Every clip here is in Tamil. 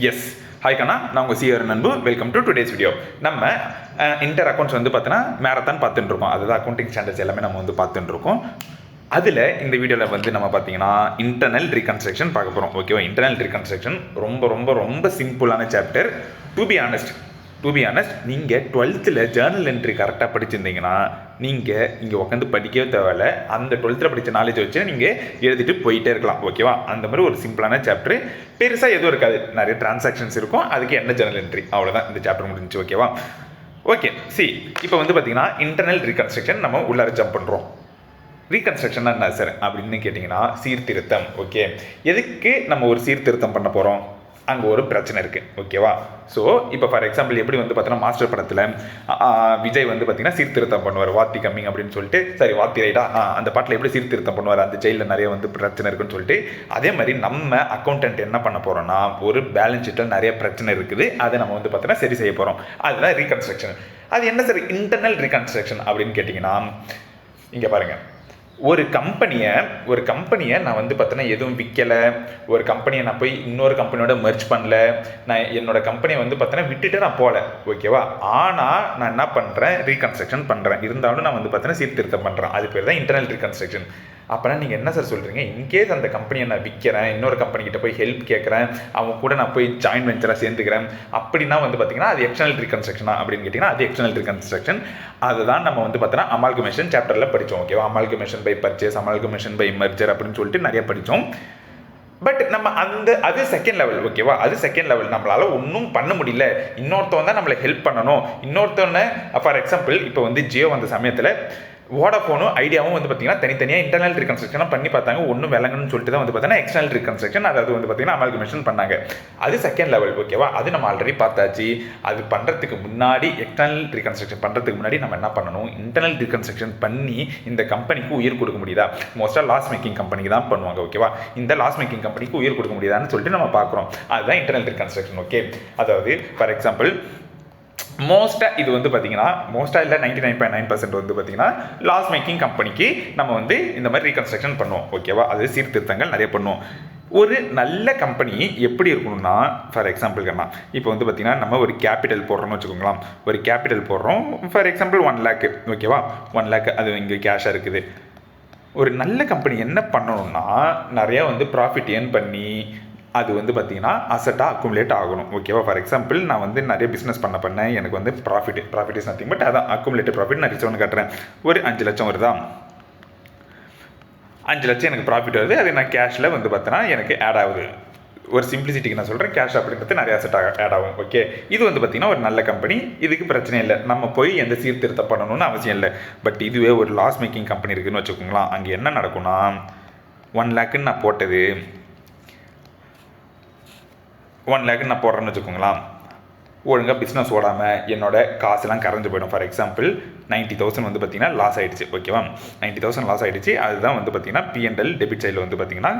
எஸ் ஹாய் கண்ணா, நான் உங்கள் சிஆர் நண்பு. Welcome to today's video. நம்ம இன்டர் அக்கௌண்ட்ஸ் வந்து பார்த்தீங்கன்னா மேரத்தான் பார்த்துட்டு இருக்கோம். அதுதான் அக்கௌண்டிங் ஸ்டாண்டர்ட்ஸ் எல்லாமே நம்ம வந்து பார்த்துட்டு இருக்கோம். அதில் இந்த வீடியோவில் வந்து நம்ம பார்த்தீங்கன்னா இன்டர்னல் ரீகன்ஸ்ட்ரக்ஷன் பார்க்க போகிறோம். ஓகேவா? இன்டர்னல் ரீகன்ஸ்ட்ரக்ஷன் ரொம்ப ரொம்ப ரொம்ப சிம்பிளான சாப்டர். டு பி ஆனஸ்ட் நீங்கள் 12th ஜேர்னல் என்ட்ரி கரெக்டாக படிச்சிருந்தீங்கன்னா நீங்கள் இங்கே உட்காந்து படிக்கவே தேவையில்ல. அந்த 12th படித்த நாலேஜ் வச்சு நீங்கள் எழுதிட்டு போயிட்டே இருக்கலாம். ஓகேவா? அந்த மாதிரி ஒரு சிம்பிளான சாப்டர். பெருசாக எதுவும் இருக்காது, நிறைய டிரான்சாக்ஷன்ஸ் இருக்கும். அதுக்கு என்ன ஜேர்னல் என்ட்ரி, அவ்வளோதான். இந்த சாப்டர் முடிஞ்சு. ஓகேவா? ஓகே, இப்போ வந்து பார்த்தீங்கன்னா இன்டர்னல் ரீகன்ஸ்ட்ரக்ஷன் நம்ம உள்ளார ஜம்ப் பண்ணுறோம். ரீகன்ஸ்ட்ரக்ஷன் என்ன சார் அப்படின்னு கேட்டிங்கன்னா சீர்திருத்தம். ஓகே, எதுக்கு நம்ம ஒரு சீர்திருத்தம் பண்ண போகிறோம்? அங்கே ஒரு பிரச்சனை இருக்குது. ஓகேவா? ஸோ இப்போ ஃபார் எக்ஸாம்பிள் எப்படி வந்து பார்த்தீங்கன்னா மாஸ்டர் படத்தில் விஜய் வந்து பார்த்தீங்கன்னா சீர்திருத்தம் பண்ணுவார், வாத்தி கம்மிங் அப்படின்னு சொல்லிட்டு. சரி, வாத்தி ரைடா, அந்த பாட்டில் எப்படி சீர்திருத்தம் பண்ணுவார், அந்த ஜெயிலில் நிறைய வந்து பிரச்சனை இருக்குன்னு சொல்லிட்டு. அதே மாதிரி நம்ம அக்கௌண்டன்ட் என்ன பண்ண போகிறோம்னா, ஒரு பேலன்ஸ் ஷீட்டில் நிறைய பிரச்சனை இருக்குது, அதை நம்ம வந்து பார்த்தீங்கன்னா சரி செய்ய போகிறோம். அதுதான் ரீகன்ஸ்ட்ரக்ஷன். அது என்ன சார் இன்டர்னல் ரீகன்ஸ்ட்ரக்ஷன் அப்படின்னு கேட்டிங்கன்னா, இங்கே பாருங்கள், ஒரு கம்பெனியை நான் வந்து பார்த்தீங்கன்னா எதுவும் விற்கலை. ஒரு கம்பெனியை நான் போய் இன்னொரு கம்பெனியோட மெர்ஜ் பண்ணல. நான் என்னோட கம்பெனியை வந்து பார்த்தீங்கன்னா விட்டுட்டு நான் போகல. ஓகேவா? ஆனால் நான் என்ன பண்ணுறேன், ரீகன்ஸ்ட்ரக்ஷன் பண்ணுறேன். இருந்தாலும் நான் வந்து பார்த்தீங்கன்னா சீர்திருத்தம் பண்ணுறேன். அது பேர் தான் இன்டர்னல் ரீகன்ஸ்ட்ரக்ஷன். அப்போனா நீங்கள் என்ன சார் சொல்கிறீங்க? இன்கேஸ் அந்த கம்பெனியை நான் விற்கிறேன், இன்னொரு கம்பெனிக்கிட்ட போய் ஹெல்ப் கேட்குறேன், அவங்க கூட நான் போய் ஜாயின்ட் வெஞ்சராக சேர்ந்துக்கிறேன், அப்படின்னா வந்து பார்த்தீங்கன்னா அது எக்ஸ்டர்னல் ரீகன்ஸ்ட்ரக்ஷனா அப்படின்னு கேட்டிங்கன்னா அது எக்ஸ்டர்னல் ரீகன்ஸ்ட்ரக்ஷன். அதுதான் நம்ம வந்து பார்த்தீங்கன்னா அமால்கமேஷன் சாப்டரில் படித்தோம். ஓகேவா? Amalgamation by purchase, amalgamation by merger அப்படின்னு சொல்லிட்டு நிறைய படித்தோம். பட் நம்ம அது செகண்ட் லெவல். ஓகேவா? அது செகண்ட் லெவல். நம்மளால ஒன்றும் பண்ண முடியல, இன்னொருத்தவங்க தான் நம்மளை ஹெல்ப் பண்ணணும். இன்னொருத்தவனை ஃபார் எக்ஸாம்பிள் இப்போ வந்து ஜியோ வந்த சமயத்தில் வோடாஃபோனும் ஐடியாவும் வந்து பார்த்தீங்கன்னா தனித்தனியாக இன்டர்னல் ரீகன்ஸ்ட்ரக்ஷனாக பண்ணி பார்த்தாங்க. ஒன்றும் விளங்கணும்னு சொல்லிட்டு தான் வந்து பார்த்தீங்கன்னா எக்ஸ்டர்னல் ரீகன்ஸ்ட்ரக்ஷன், அதாவது வந்து பார்த்தீங்கன்னா அமால்கமேஷன் பண்ணாங்க. அது செகண்ட் லெவல். ஓகேவா? அது நம்ம ஆல்ரெடி பார்த்தாச்சு. அது பண்ணுறதுக்கு முன்னாடி, எக்ஸ்டர்னல் ரீகன்ஸ்ட்ரக்ஷன் பண்ணுறதுக்கு முன்னாடி நம்ம என்ன பண்ணணும், இன்டர்னல் ரீகன்ஸ்ட்ரக்ஷன் பண்ணி இந்த கம்பெனிக்கு உயிர் கொடுக்க முடியுதா? மோஸ்ட்டாக லாஸ் மேக்கிங் கம்பெனிக்கு தான் பண்ணுவாங்க. ஓகேவா? இந்த லாஸ் மேக்கிங் கம்பெனிக்கு உயிர் கொடுக்க முடியுதான்னு சொல்லிட்டு நம்ம பார்க்குறோம். அதுதான் இன்டர்னல் ரீகன்ஸ்ட்ரக்ஷன். ஓகே, அதாவது ஃபார் எக்ஸாம்பிள் மோஸ்ட்டாக இது வந்து பார்த்தீங்கன்னா மோஸ்ட்டாக இல்லை 99.9% வந்து பார்த்தீங்கன்னா லாஸ் மேக்கிங் கம்பெனிக்கு நம்ம வந்து இந்த மாதிரி ரீகன்ஸ்ட்ரக்ஷன் பண்ணுவோம். ஓகேவா? அது சீர்திருத்தங்கள் நிறைய பண்ணுவோம். ஒரு நல்ல கம்பெனி எப்படி இருக்கணும்னா, ஃபார் எக்ஸாம்பிள்னா இப்போ வந்து பார்த்தீங்கன்னா நம்ம ஒரு கேபிட்டல் போடுறோம்னு வச்சுக்கோங்களேன். ஒரு கேபிட்டல் போடுறோம், ஃபார் எக்ஸாம்பிள் 1 lakh. ஓகேவா? 1 lakh அது இங்கே கேஷாக இருக்குது. ஒரு நல்ல கம்பெனி என்ன பண்ணணும்னா, நிறையா வந்து ப்ராஃபிட் ஏர்ன் பண்ணி அது வந்து பார்த்தீங்கன்னா அசட்டாக அக்குமுலேட் ஆகணும். ஓகேவா? ஃபார் எக்ஸாம்பிள் நான் வந்து நிறைய பிஸ்னஸ் பண்ணேன், எனக்கு வந்து ப்ராஃபிட் இஸ் நத்திங் பட் அதான் அக்குமுலேட்டட் ப்ராஃபிட். நான் ரிசர்வ் கட்டுறேன், ஒரு 5 லட்சம் வருதா, 5 லட்சம் எனக்கு ப்ராஃபிட் வருது. அது நான் கேஷில் வந்து பார்த்தீங்கன்னா எனக்கு ஆட் ஆகுது. ஒரு சிம்பிளிசிட்டிக்கு நான் சொல்கிறேன், கேஷ் அப்படின்றது நிறைய அசட் ஆட் ஆகும். ஓகே, இது வந்து பார்த்திங்கன்னா ஒரு நல்ல கம்பெனி, இதுக்கு பிரச்சனை இல்லை, நம்ம போய் எந்த சீர்திருத்தம் பண்ணணும்னு அவசியம் இல்லை. பட் இதுவே ஒரு லாஸ் மேக்கிங் கம்பெனி இருக்குதுன்னு வச்சுக்கோங்களேன். அங்கே என்ன நடக்கும்னா, 1 lakh நான் போட்டது 1 lakh நான் போடுறேன்னு வச்சுக்கோங்களேன். ஒழுங்காக பிஸ்னஸ் ஓடாமல் என்னோட காசுலாம் கரைஞ்சு போயிடும். ஃபார் எக்ஸாம்பிள் 90,000 வந்து பார்த்திங்கன்னா லாஸ் ஆகிடுச்சு. ஓகேவா? 90,000 லாஸ் ஆகிடுச்சு. அதுதான் வந்து பார்த்திங்கன்னா P&L டெபிட் சைடில் வந்து பார்த்திங்கன்னா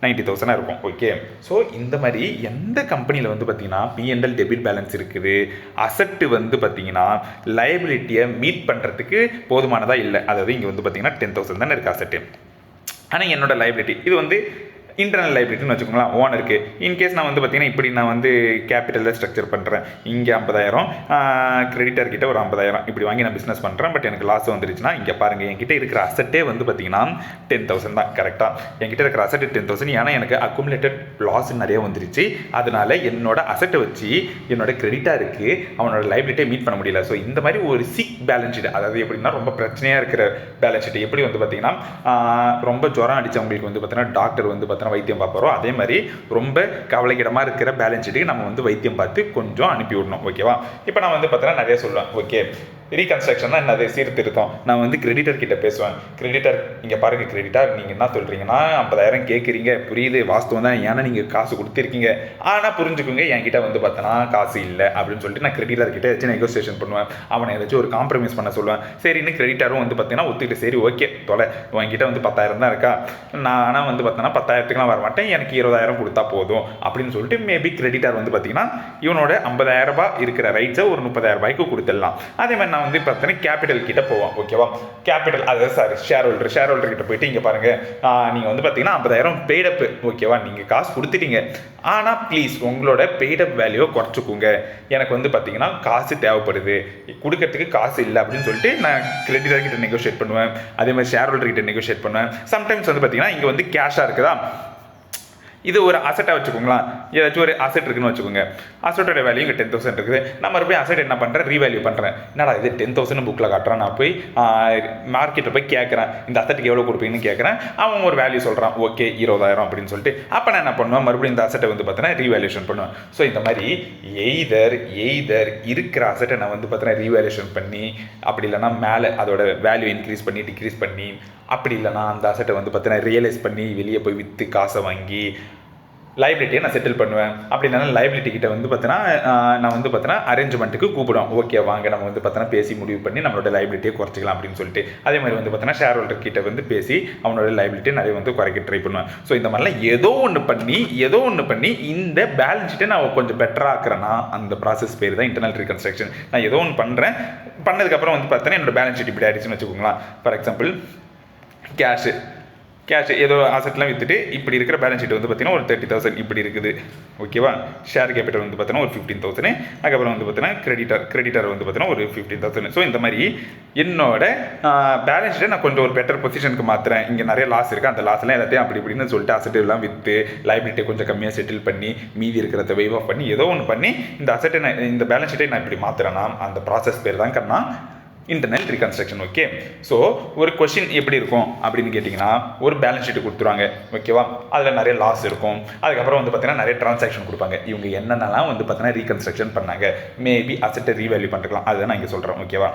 90,000 இருக்கும். ஓகே, ஸோ இந்த மாதிரி எந்த கம்பெனியில் வந்து பார்த்திங்கன்னா P&L டெபிட் பேலன்ஸ் இருக்குது, அசட்டு வந்து பார்த்திங்கன்னா லைபிலிட்டியை மீட் பண்ணுறதுக்கு போதுமானதாக இல்லை. அதாவது இங்கே வந்து பார்த்திங்கன்னா 10,000 தானே இருக்குது அசட்டு. ஆனால் என்னோட லைபிலிட்டி இது வந்து இன்டர்னல் லைபிலிட்டின்னு வச்சுக்கோங்களேன், ஓனருக்கு. இன்கேஸ் நான் வந்து பார்த்தீங்கன்னா இப்படி நான் வந்து கேபிட்டலில் ஸ்ட்ரக்சர் பண்ணுறேன், இங்கே 50,000, கிரெடிட்டர் கிட்ட ஒரு 50,000 இப்படி வாங்கி நான் பிஸ்னஸ் பண்ணுறேன். பட் எனக்கு லாஸ் வந்துருச்சுன்னா இங்கே பாருங்கள், என்கிட்ட இருக்கிற அசட்டே வந்து பார்த்தீங்கன்னா 10,000 தான். கரெக்டாக என்கிட்ட இருக்கிற அசட்டு 10,000. ஏன்னா எனக்கு அக்குமுலேட்டட் லாஸ் நிறைய வந்துருச்சு. அதனால என்னோட அசட்டை வச்சு என்னோட கிரெடிட்டாருக்கு அவனோட லைபிலிட்டியை மீட் பண்ண முடியல. ஸோ இந்த மாதிரி ஒரு சிக் பேலன்ஸ் ஷீட், அதாவது எப்படின்னா ரொம்ப பிரச்சனையாக இருக்கிற பேலன்ஸ் ஷீட், எப்படி வந்து பார்த்தீங்கன்னா ரொம்ப ஜுரம் அடித்தவங்களுக்கு வந்து பார்த்தீங்கன்னா டாக்டர் வந்து பார்த்தீங்கன்னா வைத்தியம் பார்ப்போம், அதே மாதிரி ரொம்ப கவலைக்கிடமாக இருக்கிற பேலன்ஸ் ஷீட்டுக்கு நம்ம வந்து வைத்தியம் பார்த்து கொஞ்சம் அனுப்பி விடணும். ஓகேவா? இப்போ நான் வந்து பார்த்தீங்கன்னா நிறைய சொல்லுவேன். ஓகே, ரீகன்ஸ்ட்ரக்ஷன்னா என்னது, சீர்திருத்தம். நான் வந்து கிரெடிட்டர் கிட்ட பேசுவேன். கிரெடிட்டர், இங்கே பாருங்கள் கிரெடிட்டர், நீங்கள் என்ன சொல்கிறீங்கன்னா 50,000 கேட்குறீங்க, புரியுது, வாஸ்தவம் தான், ஏன்னா நீங்கள் காசு கொடுத்துருக்கீங்க. ஆனால் புரிஞ்சுக்கோங்க, என்கிட்ட வந்து பார்த்தோன்னா காசு இல்லை அப்படின்னு சொல்லிட்டு நான் கிரெடிட்டர் கிட்ட வச்சு நெகோசியேஷன் பண்ணுவேன். அவனை ஏதாச்சும் ஒரு காம்ப்ரமைஸ் பண்ண சொல்லுவேன். சரின்னு கிரெடிட்டரும் வந்து பார்த்தீங்கன்னா ஒத்துக்கிட்டு, சரி ஓகே தொலை, உங்ககிட்ட வந்து 10,000 தான் இருக்கா, நான் ஆனால் வந்து பார்த்தோன்னா 10,000க்குலாம் வர மாட்டேன், எனக்கு 20,000 கொடுத்தா போதும் அப்படின்னு சொல்லிட்டு மேபி கிரெடிட்டர் வந்து பார்த்தீங்கன்னா இவனோட 50,000 ரூபாய் இருக்கிற ரைட்ஸை ஒரு 30,000 ரூபாய்க்கு கொடுத்துடலாம். அதே மாதிரி நான் வந்து பார்த்தீங்கன்னா கேபிட்டல் கிட்ட போவோம். ஓகேவா, கேபிட்டல் அதாவது ஷேர் ஹோல்டர் கிட்ட போயிட்டு இங்கே பாருங்க, நீங்கள் வந்து பார்த்தீங்கன்னா 50,000 பெய்டப். ஓகேவா, நீங்கள் காசு கொடுத்துட்டீங்க, ஆனால் ப்ளீஸ் உங்களோட பெய்டப் வேல்யூவை குறைச்சிக்கோங்க. எனக்கு வந்து பார்த்தீங்கன்னா காசு தேவைப்படுது, கொடுக்கறதுக்கு காசு இல்லை அப்படின்னு சொல்லிட்டு நான் கிரெடிட்டர் கிட்ட நெகோஷியேட் பண்ணுவேன். அதே மாதிரி ஷேர் ஹோல்டர் கிட்ட நெகோஷியேட் பண்ணுவேன். சம்டைம்ஸ் வந்து பார்த்தீங்கன்னா இங்கே வந்து கேஷாக இருக்குதா, இது ஒரு அசட்டாக வச்சுக்கோங்களா, ஏதாச்சும் ஒரு அசட் இருக்குன்னு வச்சுக்கோங்க. அசட்டோட வேல்யூ இங்கே 10,000 இருக்குது. நான் மறுபடியும் அசட் என்ன பண்ணுறேன், ரீவேல்யூ பண்ணுறேன். என்னடா இது 10,000 புக்கில் காட்டுறான், நான் போய் மார்க்கெட்டில் போய் கேட்குறேன், இந்த அசட்டுக்கு எவ்வளோ கொடுப்பீங்கன்னு கேட்குறேன். அவன் ஒரு வேல்யூ சொல்கிறான், ஓகே 20,000 அப்படின்னு சொல்லிட்டு. அப்போ நான் என்ன பண்ணுவேன், மறுபடியும் இந்த அசட்டை வந்து பார்த்தீங்கன்னா ரீவேல்யூஷன் பண்ணுவேன். ஸோ இந்த மாதிரி எய்தர் இருக்கிற அசட்டை நான் வந்து பார்த்தீங்கன்னா ரீவேல்யூஷன் பண்ணி, அப்படி இல்லைனா மேலே அதோட வேல்யூ இன்க்ரீஸ் பண்ணி டிக்ரீஸ் பண்ணி, அப்படி இல்லைனா அந்த அசட்டை வந்து பார்த்தீங்கன்னா ரியலைஸ் பண்ணி வெளியே போய் விற்று காசை வாங்கி லைபிலிட்டியை நான் செட்டில் பண்ணுவேன். அப்படி இல்லைனா லைபிலிட்டி கிட்ட வந்து பார்த்தீங்கன்னா நான் வந்து பார்த்தீங்கன்னா அரேஞ்ச்மெண்ட்டுக்கு கூப்பிடுவேன். ஓகே வாங்க நம்ம வந்து பார்த்தீங்கன்னா பேசி முடிவு பண்ணி நம்மளோட லைபிலிட்டியை குறைச்சிக்கலாம் அப்படின்னு சொல்லிட்டு. அதே மாதிரி வந்து பார்த்தீங்கன்னா ஷேர் ஹோல்டர் கிட்ட வந்து பேசி அவனோட லைபிலிட்டியை நிறைய வந்து குறைக்க ட்ரை பண்ணுவேன். ஸோ இந்த மாதிரிலாம் ஏதோ ஒன்று பண்ணி இந்த பேலன்ஸ் ஷீட்டை நான் கொஞ்சம் பெட்டராக ஆக்குறேன்னா அந்த ப்ராசஸ் பேர் தான் இன்டர்னல் ரீகன்ஸ்ட்ரக்ஷன். நான் ஏதோ ஒன்று பண்ணுறேன், பண்ணதுக்கப்புறம் வந்து பார்த்தீங்கன்னா என்னோட பேலன்ஸ் ஷீட் இப்படி ஆயிடுச்சுன்னு வச்சுக்கோங்களேன். ஃபார் எக்ஸாம்பிள் கேஷ் ஏதோ அசட்லாம் விற்றுட்டு இப்படி இருக்கிற பேலன்ஸ் ஷீட் வந்து பார்த்தீங்கன்னா ஒரு 30,000 இப்படி இருக்குது. ஓகேவா, ஷேர் கேபிட்டல் வந்து பார்த்தீங்கன்னா ஒரு 15,000. அதுக்கப்புறம் வந்து பார்த்தீங்கன்னா கிரெடிட்டர் வந்து பார்த்தீங்கன்னா ஒரு 15,000. ஸோ இந்த மாதிரி என்னோட பேலன்ஸ் ஷீட்டை நான் கொஞ்சம் ஒரு பெட்டர் பொசிஷனுக்கு மாற்றுறேன். இங்கே நிறைய லாஸ் இருக்குது, அந்த லாஸ்லாம் எல்லாத்தையும் அப்படி இப்படின்னு சொல்லிட்டு அசட் எல்லாம் விற்று லைபிலிட்டியை கொஞ்சம் கம்மியாக செட்டில் பண்ணி மீதி இருக்கிறத வெய்வ் ஆஃப் பண்ணி ஏதோ ஒன்று பண்ணி இந்த அசட்டை இந்த பேலன்ஸ் ஷீட்டை நான் இப்படி மாற்றுறேன்னா அந்த ப்ராசஸ் பேர் தான் கண்ணா இன்டர்னல் ரீகன்ஸ்ட்ரக்ஷன். ஓகே, ஸோ ஒரு கொஷின் எப்படி இருக்கும் அப்படின்னு கேட்டிங்கன்னா, ஒரு பேலன்ஸ் ஷீட்டு கொடுத்துருவாங்க. ஓகேவா, அதில் நிறைய லாஸ் இருக்கும். அதுக்கப்புறம் வந்து பார்த்தீங்கன்னா நிறைய டிரான்சாக்ஷன் கொடுப்பாங்க. இவங்க என்னென்னலாம் வந்து பார்த்தீங்கன்னா ரீகன்ஸ்ட்ரக்ஷன் பண்ணாங்க, மேபி அசட்டை ரீவேல்யூ பண்ணிருக்கலாம், அதை நான் இங்கே சொல்கிறேன். ஓகேவா,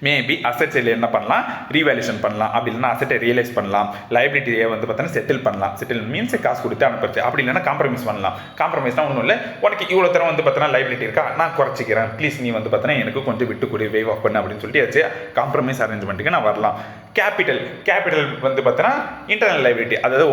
மேபி அசட் சைடில் என்ன பண்ணலாம், ரீவேல்யூஷன் பண்ணலாம், அப்படி இல்லைனா அசட்டை ரியலைஸ் பண்ணலாம், லைபிலிட்டியை வந்து பார்த்தீங்கன்னா செட்டில் பண்ணலாம். செட்டில் மீன்ஸ் காசு கொடுத்து அனுப்புறது, அப்படி இல்லைனா காம்ப்ரமைஸ் பண்ணலாம். காம்ப்ரமைஸ்னால் ஒன்றும் இல்லை, உனக்கு இவ்வளோ தரம் வந்து பார்த்தீங்கன்னா லைபிலிட்டி இருக்கா, நான் குறைச்சிக்கிறேன், ப்ளீஸ் நீ வந்து பார்த்தீங்கன்னா எனக்கு கொஞ்சம் விட்டு கொடு, வேவ் ஆஃப் பண்ணு அப்படின்னு சொல்லிட்டு ஏதாச்சு காம்ப்ரமைஸ் அரேஞ்ச்மெண்ட்டுக்கு நான் வரலாம். கேபிட்டல் வந்து பார்த்தீங்கன்னா இன்டர்னல் லைபிலிட்டி, அதாவது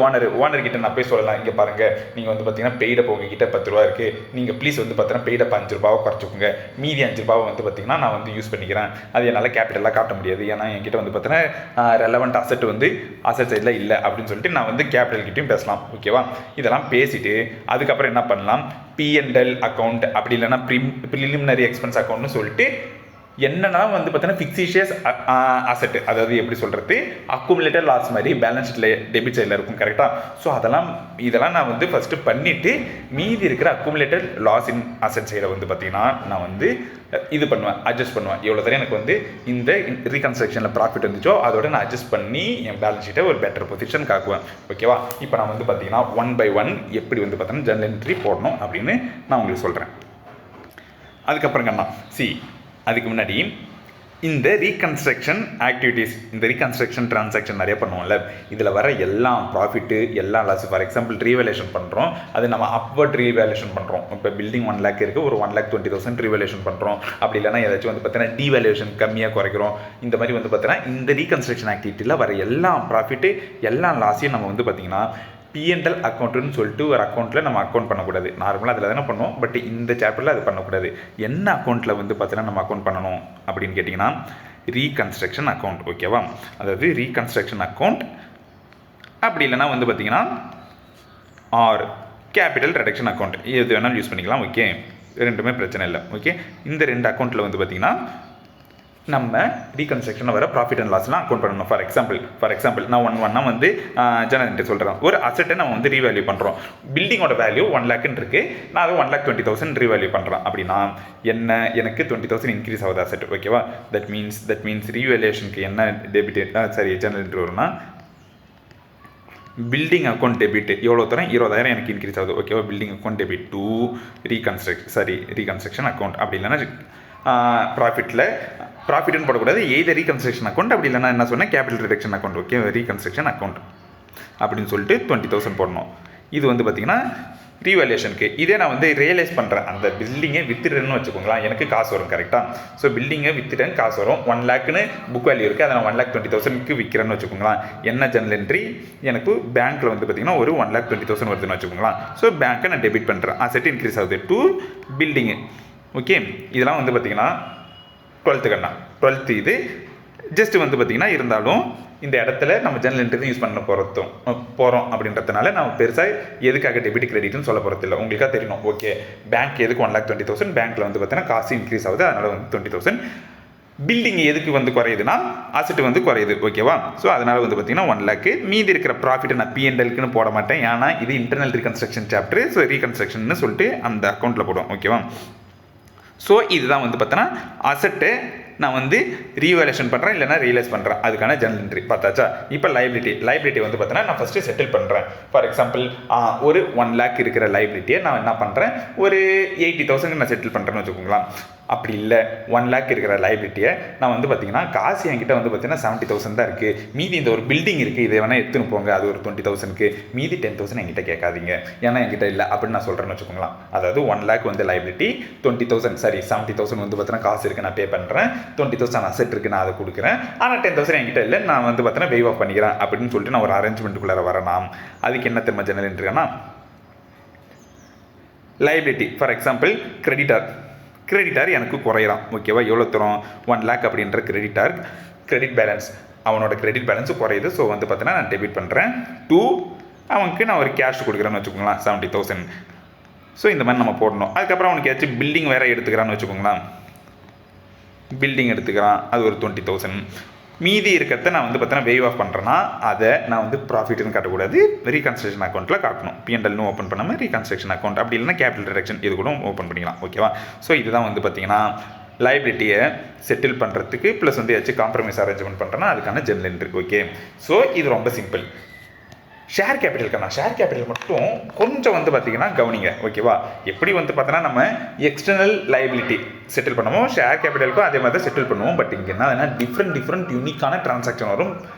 ஓனர் கிட்ட நான் போய் சொல்லலாம், இங்கே பாருங்கள் நீங்கள் வந்து பார்த்தீங்கன்னா பெய்டப் உங்ககிட்ட 10 ரூபா இருக்குது, நீங்கள் ப்ளீஸ் வந்து பார்த்தீங்கன்னா பெய்டப் 5 ரூபாவை குறைச்சிக்கோங்க, மீதி 5 ரூபாவை வந்து பார்த்தீங்கன்னா நான் வந்து யூஸ் பண்ணிக்கிறேன், அது என்னால் கேபிட்டலாக காட்ட முடியாது, ஏன்னா என்கிட்ட வந்து பார்த்தீங்கன்னா ரெலவெண்ட் அசட் வந்து அசட் சைடில் இல்லை அப்படின்னு சொல்லிட்டு நான் வந்து கேபிட்டல் கிட்டையும் பேசலாம். ஓகேவா, இதெல்லாம் பேசிட்டு அதுக்கப்புறம் என்ன பண்ணலாம், P&L அக்கௌண்ட் அப்படி இல்லைன்னா ப்ரிலிமினரி எக்ஸ்பென்ஸ் அக்கௌண்ட்னு சொல்லிட்டு என்னன்னா வந்து பார்த்தீங்கன்னா ஃபிக்ஸிஷியஸ் அசட், அதாவது எப்படி சொல்கிறது, அக்குமுலேட்டட் லாஸ் மாதிரி பேலன்ஸ் ஷீட்டில் டெபிட் சைடில் இருக்கும். கரெக்டாக, ஸோ இதெல்லாம் நான் வந்து ஃபஸ்ட்டு பண்ணிவிட்டு மீதி இருக்கிற அக்குமுலேட்டட் லாஸ் இன் அசட் சைடை வந்து பார்த்தீங்கன்னா நான் வந்து இது பண்ணுவேன், அட்ஜஸ்ட் பண்ணுவேன். எவ்வளோ தரம் எனக்கு வந்து இந்த ரீகன்ஸ்ட்ரக்ஷனில் ப்ராஃபிட் வந்துச்சோ அதோட நான் அட்ஜஸ்ட் பண்ணி என் பேலன்ஸ் ஷீட்டை ஒரு பெட்டர் பொசிஷன் காக்குவேன். ஓகேவா, இப்போ நான் வந்து பார்த்தீங்கன்னா 1 by 1 எப்படி வந்து பார்த்தீங்கன்னா ஜர்னல் என்ட்ரி போடணும் அப்படின்னு நான் உங்களுக்கு சொல்கிறேன். அதுக்கப்புறம் கண்ணா அதுக்கு முன்னாடி இந்த ரீகன்ஸ்ட்ரக்ஷன் ஆக்டிவிட்டீஸ், இந்த ரீகன்ஸ்ட்ரக்ஷன் டிரான்சாக்ஷன் நிறைய பண்ணுவோம்ல, இதில் வர எல்லா ப்ராஃபிட்டு எல்லா லாஸ், ஃபார் எக்ஸாம்பிள் ரீவேல்யூஷன் பண்ணுறோம், அது நம்ம அப்வர்ட் ரீவேல்யூஷன் பண்ணுறோம். இப்போ பில்டிங் 1 lakh இருக்குது, ஒரு 1,20,000 ரீவேல்யூஷன் பண்ணுறோம், அப்படி இல்லைனா ஏதாச்சும் வந்து பார்த்தீங்கன்னா டீவேல்யூஷன் கம்மியாக குறைக்கிறோம். இந்த மாதிரி வந்து பார்த்தீங்கன்னா இந்த ரீகன்ஸ்ட்ரக்ஷன் ஆக்டிவிட்டியில் வர எல்லா ப்ராஃபிட்டு எல்லா லாஸையும் நம்ம வந்து பார்த்திங்கன்னா P&L அக்கௌண்ட்டுன்னு சொல்லிட்டு ஒரு அக்கௌண்ட்டில் நம்ம அக்கௌண்ட் பண்ணக்கூடாது. நார்மலாக அதில் தானே பண்ணுவோம், பட் இந்த சாப்டரில் அது பண்ணக்கூடாது. என்ன அக்கௌண்ட்டில் வந்து பார்த்தீங்கன்னா நம்ம அக்கௌண்ட் பண்ணணும் அப்படின்னு கேட்டிங்கன்னா ரீகன்ஸ்ட்ரக்ஷன் அக்கௌண்ட். ஓகேவா, அதாவது ரீகன்ஸ்ட்ரக்ஷன் அக்கௌண்ட் அப்படி இல்லைனா வந்து பார்த்திங்கன்னா ஆர் கேபிட்டல் ரிடக்ஷன் அக்கௌண்ட், எது வேணாலும் யூஸ் பண்ணிக்கலாம். ஓகே, ரெண்டுமே பிரச்சனை இல்லை. ஓகே, இந்த 2 அக்கௌண்ட்டில் வந்து பார்த்திங்கன்னா நம்ம ரீகன்ஸ்ட்ரக்ஷனில் வர ப்ராஃபிட் அண்ட் லாஸ்லாம் அக்கௌண்ட் பண்ணணும். ஃபார் எக்ஸாம்பிள் நான் ஒன்னா வந்து ஜெனரேட் சொல்கிறேன், ஒரு அசட்டை நம்ம வந்து ரீவேல்யூ பண்ணுறோம். பில்டிங்கோட வேல்யூ 1 lakh இருக்குது, நான் அது 1,20,000 ரீவேல்யூ பண்ணுறேன் அப்படின்னா எனக்கு 20,000 இன்க்ரீஸ் ஆகுது அசட். ஓகேவா, தட் மீன்ஸ் ரீவேல்யூஷனுக்கு என்ன டெபிட் ஜெனரேட் வரும்னா பில்டிங் அக்கௌண்ட் டெபிட் எவ்வளோ தரம் 20,000 எனக்கு இன்க்ரீஸ் ஆகுது. ஓகேவா, building account debit to reconstruction account, அப்படி இல்லைன்னா ப்ராஃபிட்னு போடக்கூடாது, எய்தர் ரீகன்ஸ்ட்ரக்ஷன் அக்கௌண்ட் அப்படி இல்லைனா என்ன சொன்னேன் capital reduction account. Okay, reconstruction account அப்படின்னு சொல்லிட்டு 20,000 போடணும். இது வந்து பார்த்திங்கன்னா ரீவேல்யூஷனுக்கு. இதே நான் வந்து ரியலைஸ் பண்ணுறேன், அந்த பில்டிங்கை வித்துடுறேன்னு வச்சுக்கோங்களேன், எனக்கு காசு வரும். கரெக்டாக, ஸோ பில்டிங்கை வித்துட்டேன், காசு வரும். 1 lakhன்னு புக் வேல்யூ இருக்குது, அதை நான் 1,20,000க்கு விற்கிறேன்னு வச்சுக்கோங்களேன். என்ன ஜர்னல் என்ட்ரி, எனக்கு பேங்க்கில் வந்து பார்த்திங்கன்னா ஒரு 1,20,000 வருதுன்னு வச்சுக்கோங்களேன். ஸோ பேங்க்கை நான் டெபிட் பண்ணுறேன், அசெட் இன்க்ரீஸ் ஆகுது டு பில்டிங்கு. ஓகே, இதெல்லாம் வந்து பார்த்திங்கன்னா 12th கண்ணா 12th இது ஜஸ்ட் வந்து பார்த்திங்கன்னா இருந்தாலும் இந்த இடத்துல நம்ம ஜெர்னல் என்ட்ரி யூஸ் பண்ண போகிறோம் அப்படின்றதுனால நம்ம பெருசாக எதுக்காக டெபிட் கிரெடிட்னு சொல்ல போகிறது இல்லை. உங்களுக்காக தெரியணும். ஓகே, பேங்க் எதுக்கு 1,20,000, பேங்க்கில் வந்து பார்த்தீங்கன்னா காசு இன்க்ரீஸ் ஆகுது, அதனால் வந்து 20,000. பில்டிங் எதுக்கு வந்து குறையுதுன்னா அசெட் வந்து குறையுது. ஓகேவா? ஸோ அதனால் வந்து பார்த்தீங்கன்னா 1 lakh. மீதி இருக்கிற ப்ராஃபிட்டை நான் P&Lக்குன்னு போட மாட்டேன், ஏன்னா இது internal reconstruction chapter. So reconstruction சொல்லிட்டு அந்த அக்கௌண்ட்டில் போடுவோம். ஓகேவா? ஸோ இதுதான் வந்து பார்த்தோன்னா அசெட்டு நான் வந்து ரீவேல்யூஷன் பண்ணுறேன், இல்லைனா ரியலைஸ் பண்ணுறேன், அதுக்கான ஜெர்னல் என்ட்ரி பார்த்தாச்சா. இப்போ லைபிலிட்டி வந்து பார்த்தோன்னா நான் ஃபஸ்ட்டு செட்டில் பண்ணுறேன். ஃபார் எக்ஸாம்பிள் ஒரு 1 lakh இருக்கிற லைபிலிட்டியை நான் என்ன பண்ணுறேன், ஒரு 80,000 நான் செட்டில் பண்ணுறேன்னு வச்சுக்கோங்களேன். அப்படி இல்லை, 1 lakh இருக்கிற லைபிலிட்டியை நான் வந்து பார்த்தீங்கன்னா காசு என்கிட்ட வந்து பார்த்தீங்கன்னா 70,000 தான் இருக்குது, மீதி இந்த ஒரு பில்டிங் இருக்குது, இதை வேணால் எடுத்துன்னு போங்க, அது ஒரு 20,000க்கு, மீதி 10,000 என்கிட்ட கேட்காதீங்க, ஏன்னா என்கிட்ட இல்லை அப்படின்னு நான் சொல்கிறேன்னு வச்சுக்கோங்களேன். அதாவது 1 lakh வந்து லைபிலிட்டி, 20,000 சாரி 70,000 வந்து பார்த்தீங்கன்னா காசு இருக்குது, நான் பே பண்ணுறேன், 20,000 அசெட் இருக்குது, நான் அதை கொடுக்குறேன், ஆனால் 10,000 என்கிட்ட இல்லை, நான் வந்து பார்த்தீங்கன்னா வெய்வ் ஆஃப் பண்ணிக்கிறேன் அப்படின்னு சொல்லிட்டு நான் ஒரு அரேஞ்ச்மெண்ட்டுக்குள்ளே வரேன். அதுக்கு என்ன திரும்ப ஜெர்னல் என்ட்ரினா லைபிலிட்டி. ஃபார் எக்ஸாம்பிள் கிரெடிட்டார் எனக்கு குறையிறான். ஓகேவா? எவ்வளோ தரும், 1 lakh அப்படின்ற கிரெடிட் பேலன்ஸ், அவனோட கிரெடிட் பேலன்ஸு குறையுது. ஸோ வந்து பார்த்தீங்கன்னா நான் டெபிட் பண்ணுறேன். அவனுக்கு நான் ஒரு கேஷ் கொடுக்குறேன்னு வச்சுக்கோங்களேன், 70,000. ஸோ இந்த மாதிரி நம்ம போடணும். அதுக்கப்புறம் அவனுக்கு ஏதாச்சும் பில்டிங் வேறு எடுத்துக்கிறான்னு வச்சுக்கோங்களேன், பில்டிங் எடுத்துக்கிறான், அது ஒரு 20,000. மீதி இருக்கிறத நான் வந்து பார்த்தீங்கன்னா வெய்வ் ஆஃப் பண்ணுறேன்னா அதை நான் வந்து ப்ராஃபிட்னு காட்டக்கூடாது, ரீகன்ஸ்ட்ரக்ஷன் அக்கௌண்ட்டில் காட்டணும். P&Lனு ஓப்பன் பண்ணாமல் ரீகன்ஸ்ட்ரக்ஷன் அக்கௌண்ட், அப்படி இல்லைனா கேபிட்டல் டிடக்ஷன் இது கூட ஓப்பன் பண்ணிக்கலாம். ஓகேவா? ஸோ இதுதான் வந்து பார்த்தீங்கன்னா லைபிலிட்டியை செட்டில் பண்ணுறதுக்கு ப்ளஸ் வந்து ஏதாச்சும் காம்ப்ரமைஸ் அரேஞ்ச்மெண்ட் பண்ணுறேன்னா அதுக்கான ஜெர்னல் என்ட்ரி. ஓகே, ஸோ இது ரொம்ப சிம்பிள். ஷேர் கேபிட்டல் மட்டும் கொஞ்சம் வந்து பார்த்தீங்கன்னா கவனிங்க. ஓகேவா? எப்படி வந்து பார்த்தோன்னா நம்ம எக்ஸ்டர்னல் லைபிலிட்டி செட்டில் பண்ணுவோம், ஷேர் கேபிட்டலுக்கும் அதே மாதிரி தான் செட்டில் பண்ணுவோம். பட் இங்கே என்ன டிஃப்ரெண்ட் யூனிக்கான டிரான்சாக்ஷன் வரும்.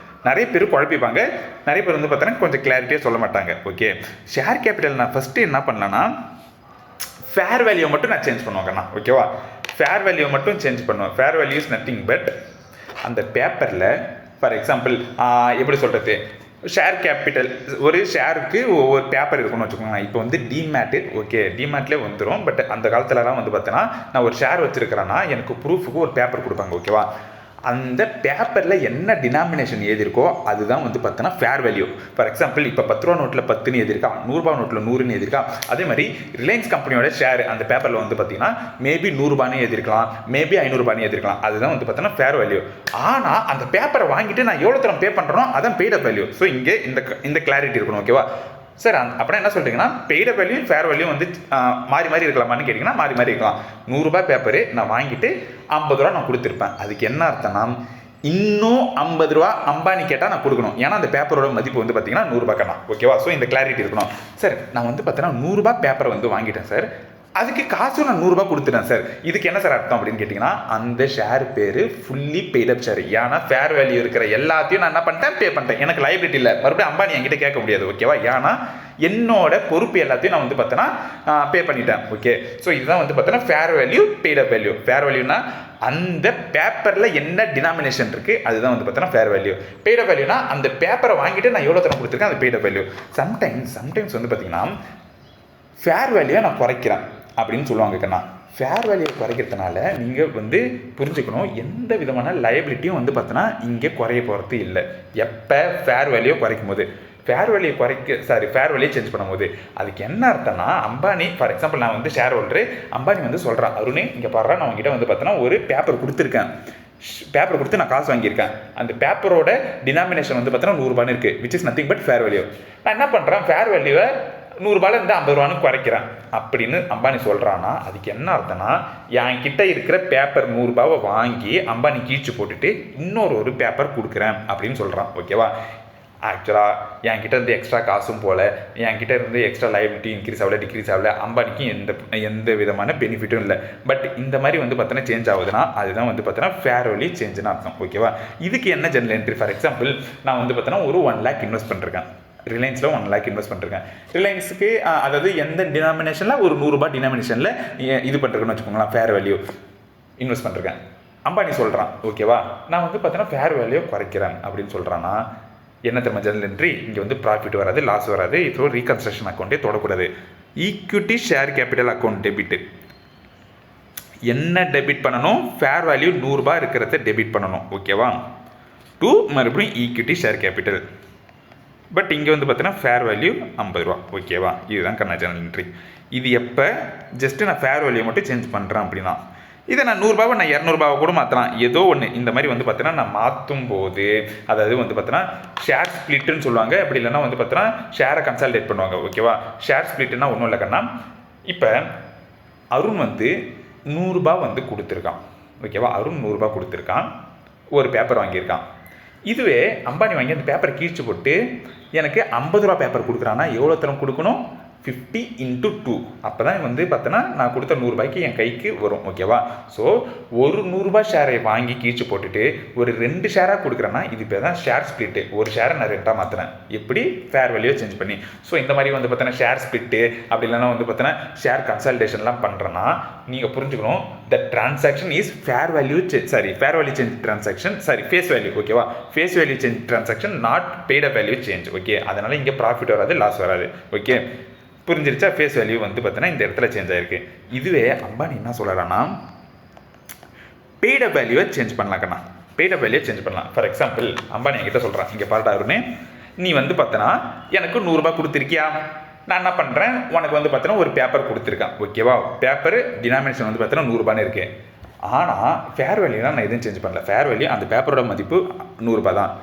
நிறைய பேர் குழப்பிப்பாங்க, நிறைய பேர் வந்து பார்த்தோன்னா கொஞ்சம் கிளாரிட்டியாக சொல்ல மாட்டாங்க. ஓகே, ஷேர் கேபிட்டல் நான் ஃபஸ்ட்டு என்ன பண்ணலான்னா ஃபேர் வேல்யூ மட்டும் நான் சேஞ்ச் பண்ணுவாங்கண்ணா. ஓகேவா? ஃபேர் வேல்யூ மட்டும் சேஞ்ச் பண்ணுவேன். Fair value is nothing but அந்த பேப்பரில் ஃபார் எக்ஸாம்பிள் எப்படி சொல்கிறது, ஷேர் கேபிட்டல் ஒரு ஷேருக்கு ஒவ்வொரு பேப்பர் இருக்குன்னு வச்சுக்கோங்க. இப்போ வந்து டிமேட்டு, ஓகே, டிமேட்லேயே வந்துடும். பட் அந்த காலத்துலலாம் வந்து பார்த்தோன்னா நான் ஒரு ஷேர் வச்சுருக்கிறேன்னா எனக்கு ப்ரூஃபுக்கு ஒரு பேப்பர் கொடுப்பாங்க. ஓகேவா? அந்த பேப்பரில் என்ன டினாமினேஷன் எழுதியிருக்கோ அதுதான் வந்து பார்த்தோன்னா ஃபேர் வேல்யூ. ஃபார் எக்ஸாம்பிள் இப்போ 10 ரூபா நோட்டில் 10ன்னு எழுதியிருக்கா, 100 ரூபா நோட்டில் 100ன்னு எழுதியிருக்கா. அதே மாதிரி ரிலையன்ஸ் கம்பெனியோட ஷேர் அந்த பேப்பரில் வந்து பார்த்தீங்கன்னா மேபி 100 ரூபான்னு எழுதிருக்கலாம், மேபி 500 ரூபான்னு எழுதிருக்கலாம். அதுதான் வந்து பார்த்தோன்னா ஃபேர் வேல்யூ. ஆனால் அந்த பேப்பரை வாங்கிட்டு நான் எவ்வளோ தரம் பே பண்ணுறோம் அதான் பெய்ட் அப் வேல்யூ. ஸோ இங்கே இந்த கிளாரிட்டி இருக்கணும். ஓகேவா சார்? அப்படின்னா என்ன சொல்கிறீங்கன்னா paid up value fair value வந்து மாறி இருக்கலாமான்னு கேட்டிங்கன்னா மாறி இருக்கலாம். 100 ரூபாய் பேப்பரு நான் வாங்கிட்டு 50 ரூபா நான் கொடுத்துருப்பேன். அதுக்கு என்ன அர்த்தம்னா இன்னும் 50 ரூபா அம்பானி கேட்டால் நான் கொடுக்கணும், ஏன்னா அந்த பேப்பரோட மதிப்பு வந்து பார்த்தீங்கன்னா 100 ரூபாய் கண்ணா. ஓகேவா? ஸோ இந்த கிளாரிட்டி இருக்கணும். சார் நான் வந்து பார்த்தீங்கன்னா 100 ரூபாய் பேப்பரை வந்து வாங்கிட்டேன் சார், அதுக்கு காசும் நான் 100 ரூபாய் கொடுத்துட்டேன் சார், இதுக்கு என்ன சார் அர்த்தம் அப்படின்னு கேட்டிங்கன்னா அந்த ஷேர் பேர் ஃபுல்லி பெய்டப் ஷேர். ஏன்னா ஃபேர் வேல்யூ இருக்கிற எல்லாத்தையும் நான் என்ன பண்ணிட்டேன், பே பண்ணிட்டேன். எனக்கு லைபிலிட்டி இல்லை, மறுபடியும் அம்பானி என்கிட்ட கேட்க முடியாது. ஓகேவா? ஏன்னா என்னோட பொறுப்பு எல்லாத்தையும் நான் வந்து பார்த்தோன்னா பே பண்ணிட்டேன். ஓகே, ஸோ இதுதான் வந்து பார்த்தோன்னா fair value paid up value. Fair வேல்யூனா அந்த பேப்பரில் என்ன டினாமினேஷன் இருக்குது அதுதான் வந்து பார்த்தோன்னா ஃபேர் வேல்யூ. பெய்டப் வேல்யூனா அந்த பேப்பரை வாங்கிட்டு நான் எவ்வளோ தரம் கொடுத்துருக்கேன் அது பெய்டப் வேல்யூ. சம்டைம்ஸ் வந்து பார்த்தீங்கன்னா ஃபேர் வேல்யூவை நான் குறைக்கிறேன் அப்படின்னு சொல்லுவாங்க கண்ணா. ஃபேர் வேல்யூவை குறைக்கிறதுனால நீங்கள் வந்து புரிஞ்சுக்கணும், எந்த விதமான லைபிலிட்டியும் வந்து பார்த்தோன்னா இங்கே குறைய போகிறது இல்லை. எப்போ ஃபேர் வேல்யூவை குறைக்கும் போது, ஃபேர் வேல்யூ சேஞ்ச் பண்ணும்போது அதுக்கு என்ன அர்த்தம்னா அம்பானி ஃபார் எக்ஸாம்பிள் நான் வந்து ஷேர் ஹோல்டரு, அம்பானி வந்து சொல்கிறான் அருணே இங்கே பாடுறா நான் உங்ககிட்ட வந்து பார்த்தோன்னா ஒரு பேப்பர் கொடுத்துருக்கேன், பேப்பர் கொடுத்து நான் காசு வாங்கியிருக்கேன், அந்த பேப்பரோட டினாமினேஷன் வந்து பார்த்தோன்னா 100 ரூபான்னு இருக்குது, which is nothing but fair value. நான் என்ன பண்ணுறேன், ஃபேர் வேல்யூவை 100 ரூபாயிலேருந்து 50 ரூபான்னு குறைக்கிறேன் அப்படின்னு அம்பானி சொல்கிறான்னா அதுக்கு என்ன அர்த்தம்னா என்கிட்ட இருக்கிற பேப்பர் 100 ரூபாவை வாங்கி அம்பானி கீழ்ச்சி போட்டுட்டு ஒரு பேப்பர் கொடுக்குறேன் அப்படின்னு சொல்கிறான். ஓகேவா? ஆக்சுவலாக என்கிட்ட இருந்து எக்ஸ்ட்ரா காசும் போல், என்கிட்ட இருந்து எக்ஸ்ட்ரா லைபிலிட்டி இன்க்ரீஸ் ஆகல டிக்ரீஸ் ஆகல, அம்பானிக்கு எந்த விதமான பெனிஃபிட்டும் இல்லை. பட் இந்த மாதிரி வந்து பார்த்தோன்னா சேஞ்ச் ஆகுதுன்னா அதுதான் வந்து பார்த்தோன்னா ஃபேர் வேல்யூ சேஞ்சுன்னு அர்த்தம். ஓகேவா? இதுக்கு என்ன ஜெர்னல் என்ட்ரி, ஃபார் எக்ஸாம்பிள் நான் வந்து பார்த்தோன்னா ஒரு 1 lakh இன்வெஸ்ட் பண்ணிருக்கேன், ரிலையன்ஸில் 1 lakh இன்வெஸ்ட் பண்ணிருக்கேன். ரிலையன்ஸுக்கு அதாவது எந்த டினாமினேஷனில் ஒரு 100 ரூபாய் டினாமினேஷனில் இது பண்ணுறேன்னு வச்சுக்கோங்களேன், ஃபேர் வேல்யூ இன்வெஸ்ட் பண்ணிருக்கேன். அம்பானி சொல்கிறான் ஓகேவா நான் வந்து பார்த்தோன்னா ஃபேர் வேல்யூ குறைக்கிறேன் அப்படின்னு சொல்கிறான்னா என்ன தெரியுமா ஜெர்னல் என்ட்ரி, இங்கே வந்து ப்ராஃபிட் வராது, லாஸ் வராது, இப்போ ரீகன்ஸ்ட்ரக்ஷன் அக்கௌண்ட்டே தொடக்கூடாது. Equity share capital account debit, என்ன டெபிட் பண்ணணும்? ஃபேர் வேல்யூ 100 ரூபாய் இருக்கிறத டெபிட் பண்ணணும். ஓகேவா? டு மறுபடியும் ஈக்விட்டி ஷேர் கேபிட்டல். பட் இங்கே வந்து பார்த்தீங்கன்னா ஃபேர் வேல்யூ 50 ரூபா. ஓகேவா? இதுதான் கண்ணா ஜர்னல் என்ட்ரி. இது எப்போ ஜஸ்ட்டு நான் ஃபேர் வேல்யூ மட்டும் சேஞ்ச் பண்ணுறேன் அப்படின்னா, இதை நான் 100 ரூபாவை நான் 200 ரூபாவை கூட மாற்றலாம். ஏதோ ஒன்று இந்த மாதிரி வந்து பார்த்தீங்கன்னா நான் மாற்றும் போது, அதாவது வந்து பார்த்தீங்கன்னா ஷேர் ஸ்பிளிட்டுன்னு சொல்லுவாங்க. அப்படி இல்லைன்னா வந்து பார்த்தீங்கன்னா ஷேரை கன்சால்டேட் பண்ணுவாங்க. ஓகேவா? ஷேர் ஸ்பிளிட்டுன்னா ஒன்றும் இல்லை கண்ணா. இப்போ அருண் வந்து 100 ரூபாய் வந்து கொடுத்துருக்கான். ஓகேவா? அருண் 100 ரூபாய் கொடுத்துருக்கான், ஒரு பேப்பர் வாங்கியிருக்கான். இதுவே அம்பானி வாங்கி அந்த பேப்பரை கீழ்ச்சி போட்டு எனக்கு 50 ரூபா பேப்பர் கொடுக்குறான்னா எவ்வளோ தரம் கொடுக்கணும்? 50 × 2. அப்போ தான் வந்து பார்த்தோன்னா நான் கொடுத்த 100 ரூபாய்க்கு என் கைக்கு வரும். ஓகேவா? ஸோ ஒரு 100 ரூபாய் ஷேரை வாங்கி கீழ்ச்சி போட்டுட்டு ஒரு 2 ஷேராக கொடுக்குறேன்னா இது பேர் தான் ஷேர் ஸ்பிளிட்டு. ஒரு ஷேரை நான் 2ஆக மாற்றினேன். எப்படி? ஃபேர் வேல்யூ சேஞ்ச் பண்ணி. ஸோ இந்த மாதிரி வந்து பார்த்தோன்னா ஷேர் ஸ்பிளிட்டு அப்படி இல்லைன்னா வந்து பார்த்தோன்னா ஷேர் கன்சல்டேஷன்லாம் பண்ணுறேன்னா நீங்கள் புரிஞ்சுக்கணும், the transaction is fair value fair value change transaction, face value. ஓகேவா? Face value change transaction, not paid up value change. Okay? அதனால் இங்கே ப்ராஃபிட் வராது, லாஸ் வராது. ஓகே? புரிஞ்சிருச்சா? ஃபேஸ் வேல்யூ வந்து பார்த்தீங்கன்னா இந்த இடத்துல சேஞ்ச் ஆயிருக்கு. இதுவே அம்பானி என்ன சொல்கிறான்னா பெய்ட் அப் வேல்யூவை சேஞ்ச் பண்ணலாம் கண்ணா. பெய்ட் அப் வேல்யூவை சேஞ்ச் பண்ணலாம். ஃபார் எக்ஸாம்பிள் அம்பானி என்கிட்ட சொல்கிறான், இங்கே பாருடாருன்னு, நீ வந்து பார்த்தனா எனக்கு 100 ரூபாய் கொடுத்துருக்கியா? நான் என்ன பண்ணுறேன், உனக்கு வந்து பார்த்தீங்கன்னா ஒரு பேப்பர் கொடுத்துருக்கான். ஓகேவா? பேப்பர் டினாமினேஷன் வந்து பார்த்தீங்கன்னா 100 ரூபான்னு இருக்குது. ஆனால் ஃபேர் வேல்யூலாம் நான் எதுவும் சேஞ்ச் பண்ணல. ஃபேர் வேல்யூ அந்த பேப்பரோட மதிப்பு 100 ரூபாய் தான்.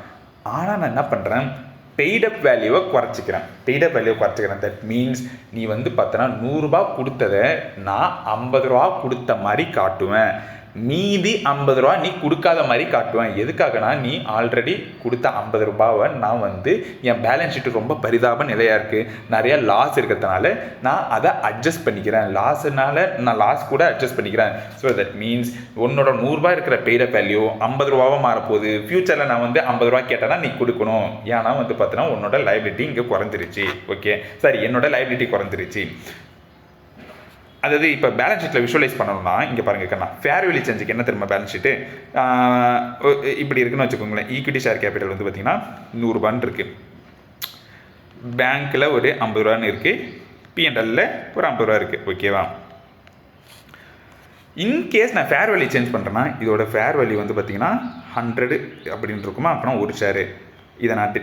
ஆனால் நான் என்ன பண்ணுறேன், பெய்ட் அப் வேல்யூவை குறைச்சிக்கிறேன். தட் மீன்ஸ் நீ வந்து பார்த்தனா 100 ரூபாய் கொடுத்ததை நான் 50 ரூபா கொடுத்த மாதிரி காட்டுவேன். மீதி 50 ரூபா நீ கொடுக்காத மாதிரி காட்டுவேன். எதுக்காகனா, நீ ஆல்ரெடி கொடுத்த 50 ரூபாவை நான் வந்து என் பேலன்ஸ் ஷீட்டு ரொம்ப பரிதாப நிலையாக இருக்குது, நிறையா லாஸ் இருக்கிறதுனால நான் அதை அட்ஜஸ்ட் பண்ணிக்கிறேன். லாஸ்னால நான் லாஸ் கூட அட்ஜஸ்ட் பண்ணிக்கிறேன். ஸோ தட் மீன்ஸ் உன்னோட 100 ரூபாய் இருக்கிற பெய்ட் அப் வேல்யூ 50 ரூபாவாக மாறப்போகுது. ஃபியூச்சரில் நான் வந்து 50 ரூபா கேட்டேன்னா நீ கொடுக்கணும். ஏன்னா வந்து பார்த்தீங்கன்னா உன்னோட லைபிலிட்டி இங்கே குறைஞ்சிருச்சு. ஓகே? சரி, என்னோட லைபிலிட்டி குறைஞ்சிருச்சு. அதாவது இப்போ பேலன்ஸ் ஷீட்டில் விஷுவலைஸ் பண்ணணும்னா இங்கே பாருங்க கண்ணா, ஃபேர் வேல்யூ சேஞ்சுக்கு என்ன தெரியுமா பேலன்ஸ் ஷீட்டு இப்படி இருக்குன்னு வச்சுக்கோங்களேன். ஈக்விட்டி ஷேர் கேபிட்டல் வந்து பார்த்தீங்கன்னா 100 ரூபான்னு இருக்குது, பேங்க்கில் ஒரு 50 ரூபான்னு இருக்குது, P&L ஒரு 50 ரூபா இருக்குது. ஓகேவா? இன்கேஸ் நான் ஃபேர் வேல்யூ சேஞ்ச் பண்ணுறேன்னா இதோட ஃபேர் வேல்யூ வந்து பார்த்தீங்கன்னா 100 அப்படின்னு இருக்குமா, அப்புறம் ஒரு ஷேரு இதை நான்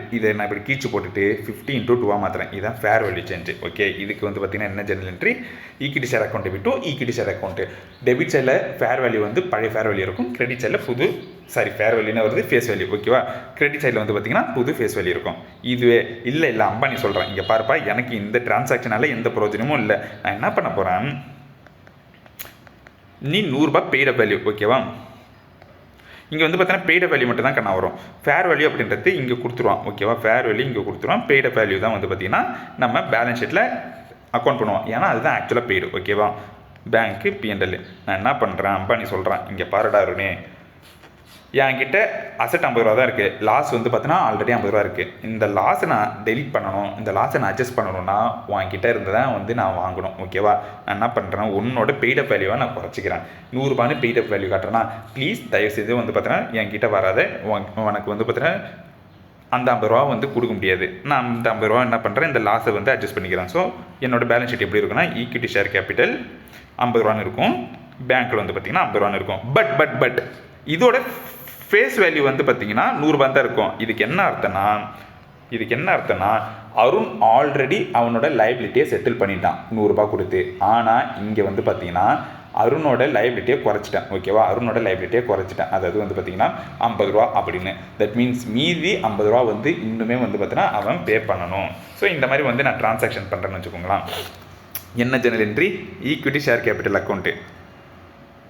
இப்படி கீழ்ச்சி போட்டுட்டு 50 × 2 மாத்திரேன். இதுதான் ஃபேர் வேல்யூ சேஞ்சு. ஓகே? இதுக்கு வந்து பார்த்தீங்கன்னா என்ன journal entry, equity share account debit to equity share account. Debit சைடில் ஃபேர் வேல்யூ வந்து பழைய ஃபேர் வேல்யூ இருக்கும், கிரெடிட் சைடில் ஃபேர் வேல்யூன்னு வருது ஃபேஸ் வேல்யூ. ஓகேவா? கிரெடிட் சைடில் வந்து பார்த்தீங்கன்னா புது ஃபேஸ் வேல்யூ இருக்கும். இதுவே இல்லை அம்பானி சொல்கிறேன், இங்கே பாருப்பா, எனக்கு இந்த டிரான்சாக்ஷனால் எந்த பிரயோஜனமும் இல்லை. நான் என்ன பண்ண போகிறேன், நீ 100 ரூபாய் பெய்ட் அப் வேல்யூ. ஓகேவா? இங்கே வந்து பார்த்தீங்கன்னா பெய்ட் அப் வேல்யூ மட்டும் தான் கண்ணா வரும். ஃபேர் வேல்யூ அப்படின்றது இங்கே கொடுத்துருவான். ஓகேவா? ஃபேர் வேல்யூ இங்கே கொடுத்துருவான். பெய்ட் அப் வேல்யூ தான் வந்து பார்த்தீங்கன்னா நம்ம பேலன்ஸ் ஷீட்டில் அக்கௌண்ட் பண்ணுவோம். ஏன்னா அதுதான் ஆக்சுவலாக பெய்டு. ஓகேவா? பேங்க்கு P&L. நான் என்ன பண்ணுறேன், அம்பானி சொல்கிறேன், இங்கே பாருடா அருணே, என்கிட்ட அசட் 50 ரூபா தான் இருக்குது, லாஸ் வந்து பார்த்தீங்கன்னா ஆல்ரெடி 50 ரூபா இருக்குது. இந்த லாஸை நான் டெலிட் பண்ணணும், இந்த லாஸை நான் அட்ஜஸ்ட் பண்ணணும்னா உன்கிட்ட இருந்து தான் வந்து நான் வாங்கணும். ஓகேவா? நான் என்ன பண்ணுறேன், உன்னோட பெய்ட் அப் வேல்யூவை நான் குறைச்சிக்கிறேன். 100 ரூபான்னு பெய்ட் அப் வேல்யூ காட்டுறேன்னா ப்ளீஸ் தயவுசெய்து வந்து பார்த்தீங்கன்னா என்கிட்ட வராத, உனக்கு வந்து பார்த்தீங்கன்னா அந்த 50 ரூபா வந்து கொடுக்க முடியாது. நான் அந்த 50 ரூபா என்ன பண்ணுறேன், இந்த லாஸை வந்து அட்ஜஸ்ட் பண்ணிக்கிறேன். ஸோ என்னோட பேலன்ஸ் ஷீட் எப்படி இருக்குன்னா, ஈக்விட்டி ஷேர் கேபிட்டல் 50 ரூபான்னு இருக்கும், பேங்க்கில் வந்து பார்த்தீங்கன்னா 50 ரூபான்னு இருக்கும். பட் இதோட ஃபேஸ் வேல்யூ வந்து பார்த்தீங்கன்னா 100 ரூபாய் தான் இருக்கும். இதுக்கு என்ன அர்த்தம்னா அருண் ஆல்ரெடி அவனோட லைபிலிட்டியை செட்டில் பண்ணிட்டான் 100 ரூபாய் கொடுத்து. ஆனால் இங்கே வந்து பார்த்தீங்கன்னா அருணோட லைபிலிட்டியை குறைச்சிட்டேன். ஓகேவா? அருணோட லைபிலிட்டியை குறைச்சிட்டேன். அதாவது வந்து பார்த்தீங்கன்னா 50 ரூபா அப்படின்னு. தட் மீன்ஸ் மீதி 50 ரூபா வந்து இன்னுமே வந்து பார்த்தீங்கன்னா அவன் பே பண்ணணும். ஸோ இந்த மாதிரி வந்து நான் டிரான்சாக்ஷன் பண்ணுறேன்னு வச்சுக்கோங்களேன். என்ன journal entry, equity share capital account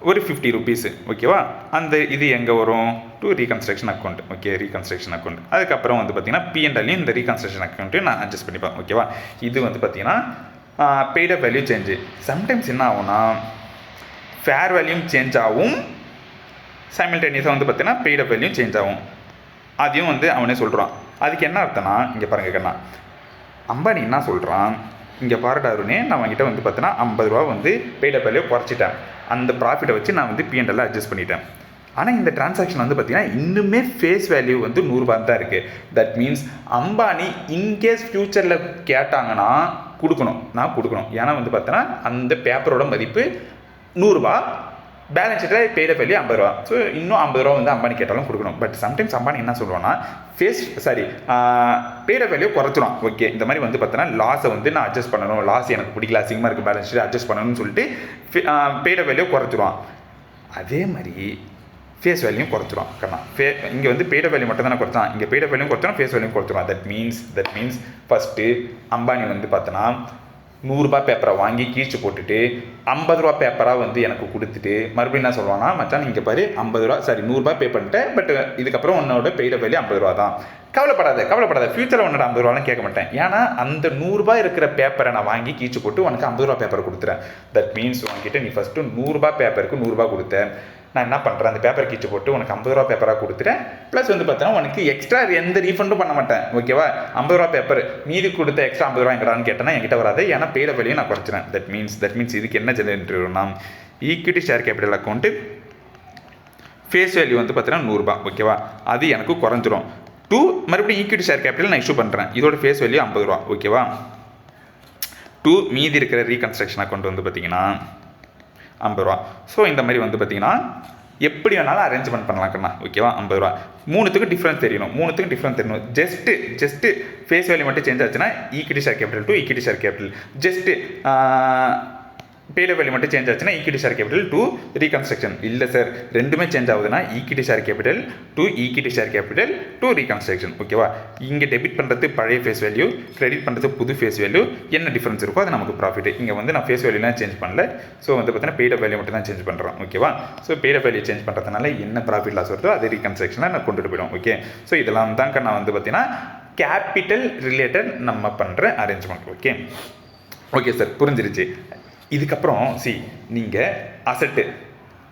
ஒரு 50 rupees. ஓகேவா? அந்த இது எங்கே வரும், to reconstruction account. Okay? Reconstruction account. அதுக்கப்புறம் வந்து பார்த்தீங்கன்னா P&L இந்த ரீகன்ஸ்ட்ரக்ஷன் அக்கௌண்ட்டு நான் அட்ஜஸ்ட் பண்ணிப்பேன். ஓகேவா? இது வந்து பார்த்தீங்கன்னா paid up value change. Sometimes என்ன ஆகும்னா ஃபேர் வேல்யூம் சேஞ்ச் ஆகும், சைமல்டேனியஸாக வந்து பார்த்தீங்கன்னா பெய்ட் அப் வேல்யூம் சேஞ்ச் ஆகும். அதையும் வந்து அவனே சொல்கிறான். அதுக்கு என்ன அர்த்தம்னா இங்கே பாருங்க கண்ணா, அம்பானி என்ன சொல்கிறான், இங்கே பாருடாருனே, நான் அவங்ககிட்ட வந்து பார்த்தீங்கன்னா 50 ரூபா வந்து பெய்ட் அப் வேல்யூ குறைச்சிட்டேன். அந்த ப்ராஃபிட்டை வச்சு நான் வந்து P&L அட்ஜஸ்ட் பண்ணிட்டேன். ஆனால் இந்த டிரான்சாக்ஷன் வந்து பார்த்தீங்கன்னா இன்னுமே ஃபேஸ் வேல்யூ வந்து 100 ரூபா தான் இருக்குது. தட் மீன்ஸ் அம்பானி இன்கேஸ் ஃப்யூச்சரில் கேட்டாங்கன்னா நான் கொடுக்கணும். ஏன்னா வந்து பார்த்தீங்கன்னா அந்த பேப்பரோட மதிப்பு 100 ரூபா, பேலன்ஸ் ஷீட்டில் பெய்ட் அப் வேல்யூ 50 ரூபா. ஸோ இன்னும் 50 ரூபா வந்து அம்பானி கேட்டாலும் கொடுக்கணும். பட் சம்டைம்ஸ் அம்பானி என்ன சொல்லுவான்னா பெய்ட் அப் வேல்யூ குறைச்சிடும். ஓகே, இந்த மாதிரி வந்து பார்த்தீங்கன்னா லாஸை வந்து நான் அட்ஜஸ்ட் பண்ணணும், லாஸ் எனக்கு பிடிக்கல, அசிங்கமாக இருக்குது, பேலன்ஸ் ஷீட் அட்ஜஸ்ட் பண்ணணும்னு சொல்லிட்டு பெய்ட் அப் வேல்யூ குறைச்சிடுவான். அதே மாதிரி ஃபேஸ் வேல்யூ குறைச்சிடும். இங்கே வந்து பெய்ட் அப் வேல்யூ மட்டும் தானே குறைச்சான், இங்கே பெய்ட் அப் வேல்யூ குறைச்சிடும், ஃபேஸ் வேல்யூ குறைச்சிடும். தட் மீன்ஸ் ஃபஸ்ட்டு அம்பானி வந்து பார்த்தோன்னா 100 ரூபா பேப்பரை வாங்கி கீழ்ச்சி போட்டுட்டு 50 ரூபா பேப்பராக வந்து எனக்கு கொடுத்துட்டு மறுபடியும் என்ன சொல்லுவான்னா, மச்சான் நீங்கள் பாரு 50 ரூபா 100 ரூபா பே பண்ணிட்டேன், பட் இதுக்கப்புறம் உன்னோட பெய்ட் அப் வேல்யூ 50 ரூபா தான். கவலைப்படாத ஃபியூச்சரில் உன்னோட 50 ரூபாலாம் கேட்க மாட்டேன். ஏன்னா அந்த 100 ரூபா இருக்கிற பேப்பரை நான் வாங்கி கீழ்ச்சி போட்டு உனக்கு 50 ரூபா பேப்பரை கொடுத்துறேன். தட் மீன்ஸ் உங்ககிட்ட நீ ஃபஸ்ட்டு 100 ரூபா பேப்பருக்கு 100 ரூபா கொடுத்தேன், நான் என்ன பண்ணுறேன், அந்த பேப்பர் கீச்சு போட்டு உனக்கு 50 ரூபா பேப்பராக கொடுத்துட்டேன். ப்ளஸ் வந்து பார்த்தீங்கன்னா உனக்கு எக்ஸ்ட்ரா எந்த ரீஃபண்டும் பண்ண மாட்டேன். ஓகேவா, 50 ரூபா பேப்பர் மீதி கொடுத்த எக்ஸ்ட்ரா 50 ரூபா எங்கடான்னு கேட்டேன்னா என்கிட்ட வராது. ஏன்னா பெய்ட் அப் வேல்யூ நான் குறைச்சிறேன். தட் மீன்ஸ் இதுக்கு என்ன ஜெனரேட் வரும்னா, equity share capital account face value வந்து பார்த்தீங்கன்னா 100 ரூபா. ஓகேவா, அது எனக்கு குறைஞ்சிரும். மறுபடியும் ஈக்விட்டி ஷேர் கேபிட்டல் நான் இஷ்யூ பண்ணுறேன், இதோட ஃபேஸ் வேல்யூ 50 ரூபா. ஓகேவா, மீதி இருக்கிற ரீகன்ஸ்ட்ரக்ஷன் அக்கௌண்ட் வந்து பார்த்தீங்கன்னா 50 ரூபா. ஸோ இந்த மாதிரி வந்து பார்த்தீங்கன்னா எப்படி வேணாலும் அரேஞ்ச்மெண்ட் பண்ணலாம்க்கண்ணா. ஓகேவா, 50 ரூபா. மூணுத்துக்கும் டிஃப்ரென்ஸ் தெரியணும். ஜஸ்ட்டு ஃபேஸ் வேல்யூ மட்டும் சேஞ்ச் ஆச்சுன்னா equity share capital to equity share capital, just paid up value மட்டும் சேஞ்ச் ஆச்சுன்னா equity share capital to reconstruction. இல்லை சார் ரெண்டுமே சேஞ்ச் ஆகுதுன்னா equity share capital to reconstruction. ஓகேவா, இங்கே டெபிட் பண்ணுறது பழைய ஃபேஸ் வேல்யூ, கிரெடிட் பண்ணுறது புது ஃபேஸ் வேல்யூ, என்ன டிஃப்ரென்ஸ் இருக்கோ அது நமக்கு ப்ராஃபிட். இங்கே வந்து நான் ஃபேஸ் வேல்யூலாம் சேஞ்ச் பண்ணல. ஸோ வந்து பார்த்தீங்கன்னா பெய்ட் அப் வேல்யூ மட்டும் தான் சேஞ்ச் பண்ணுறோம். ஓகேவா, so paid up value change பண்ணுறதுனால என்ன ப்ராஃபிட் லாஸ் வருதோ அது ரீகன்ஸ்ட்ரக்ஷனில் நான் கொண்டுட்டு போயிடும். ஓகே, ஸோ இதெல்லாம் தாங்க நான் வந்து பார்த்தீங்கன்னா கேபிட்டல் ரிலேட்டட் நம்ம பண்ணுற அரேஞ்ச்மெண்ட். ஓகே சார், புரிஞ்சிருச்சு. இதுக்கப்புறம் நீங்கள் அசட்டு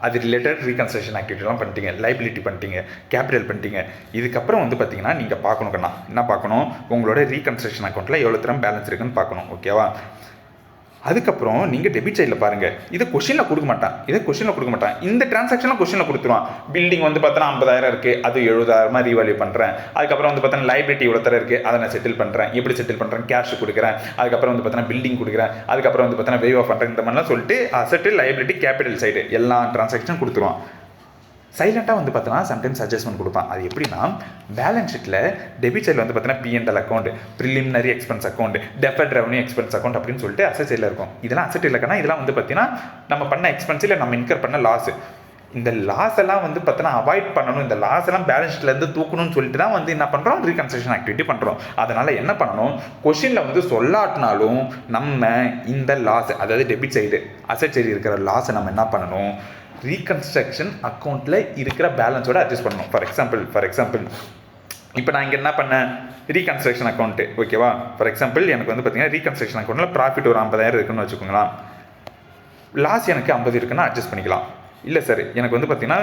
அது ரிலேட்டட் ரீகன்ஸ்ட்ரக்ஷன் ஆக்டிவிட்டிலாம் பண்ணிட்டீங்க, லைபிலிட்டி பண்ணிட்டீங்க, கேபிட்டல் பண்ணிட்டீங்க. இதுக்கப்புறம் வந்து பார்த்தீங்கன்னா நீங்கள் பார்க்கணுங்கண்ணா, என்ன பார்க்கணும், உங்களோட ரீகன்ஸ்ட்ரக்ஷன் அக்கௌண்ட்டில் எவ்வளோ தரம் பேலன்ஸ் இருக்குன்னு பார்க்கணும். ஓகேவா, அதுக்கப்புறம் நீங்கள் டெபிட் சைடில் பாருங்கள், இதை கொஷினில் கொடுக்க மாட்டான். இந்த டிரான்சாக்ஷனில் கொஷினில் கொடுத்துருவான். பில்டிங் வந்து பார்த்தோன்னா 50,000 இருக்குது, அது 70,000 ரீவேல்யூ பண்ணுறேன். அதுக்கப்புறம் வந்து பார்த்தோன்னா லைபிலிட்டி இவ்வளோ தர இருக்குது, அதை நான் செட்டில் பண்ணுறேன். எப்படி செட்டில் பண்ணுறேன், கேஷ் கொடுக்குறேன். அதுக்கப்புறம் வந்து பார்த்தோன்னா பில்டிங் கொடுக்குறேன். அதுக்கப்புறம் வந்து பார்த்தோன்னா வேவ் ஆஃப் பண்ணுறேன். இந்த மாதிரிலாம் சொல்லிட்டு அசட்டு, லைபிலிட்டி, கேபிட்டல் சைடு எல்லா டிரான்சாக்ஷனும் கொடுத்துருவான். சைலண்ட்டாக வந்து பார்த்தோன்னா சம்டைம்ஸ் அட்ஜஸ்ட்மெண்ட் கொடுப்பான். அது எப்படின்னா, பேலன்ஸ் ஷீட்டில் டெபிட் சைடில் வந்து பார்த்தீங்கன்னா P&L account, preliminary expense account, deferred revenue expense account அப்படின்னு சொல்லிட்டு அசட் சைடில் இருக்கும். இதெல்லாம் அசட் இல்லைன்னா இதெல்லாம் வந்து பார்த்தீங்கன்னா நம்ம பண்ண எக்ஸ்பென்ஸ் இல்லை நம்ம இன்கர் பண்ண லாஸ். இந்த லாஸ் எல்லாம் வந்து பார்த்தோன்னா அவாய்ட் பண்ணணும், இந்த லாஸ் எல்லாம் பேலன்ஸ் ஷீட்லேருந்து தூக்கணும்னு சொல்லிட்டு தான் வந்து என்ன பண்ணுறோம், ரீகன்ஸ்ட்ரக்ஷன் ஆக்டிவிட்டி பண்ணுறோம். அதனால் என்ன பண்ணணும், கொஷினில் வந்து சொல்லாட்டினாலும் நம்ம இந்த லாஸ், அதாவது டெபிட் சைடு அசட் சைடு இருக்கிற லாஸை நம்ம என்ன பண்ணணும், ரீகன்ஸ்ட்ரக்ஷன் அக்கௌண்ட்டில் இருக்கிற பேலன்ஸோட அட்ஜஸ்ட் பண்ணணும். ஃபார் எக்ஸாம்பிள் இப்போ நான் இங்கே என்ன பண்ணேன், ரீகன்ஸ்ட்ரக்ஷன் அக்கௌண்ட்டு. ஓகேவா, ஃபார் எக்ஸாம்பிள் எனக்கு வந்து பார்த்தீங்கன்னா ரீகன்ஸ்ட்ரக்ஷன் அக்கௌண்ட்டில் ப்ராஃபிட் ஒரு 50,000 இருக்குன்னு வச்சுக்கோங்களா, லாஸ் எனக்கு 50 இருக்குன்னா அட்ஜஸ்ட் பண்ணிக்கலாம். இல்லை சார் எனக்கு வந்து பார்த்தீங்கன்னா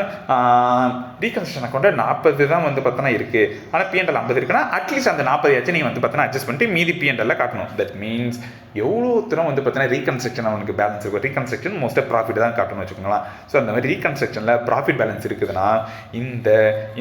ரீகன்ஸ்ட்ரக்ஷன் அக்கௌண்ட்டில் 40 தான் வந்து பார்த்தோன்னா இருக்குது, ஆனால் P&L 50 இருக்குன்னா அட்லீஸ்ட் அந்த 40 நீங்கள் வந்து பார்த்தோன்னா அட்ஜஸ்ட் பண்ணிட்டு மீதி P&L காட்டணும். தட் மீன்ஸ் எவ்வளோ தூரம் வந்து பார்த்தீங்கன்னா ரீகன்ஸ்ட்ரக்ஷன் அவனுக்கு பேலன்ஸ் இருக்கும். ரீகன்ஸ்ட்ரக்ஷன் மோஸ்ட்டாக ப்ராஃபிட் தான் காட்டணும்னு வச்சுக்கோங்களா. ஸோ அந்த மாதிரி ரீகன்ஸ்ட்ரக்ஷனில் ப்ராஃபிட் பேலன்ஸ் இருக்குதுன்னா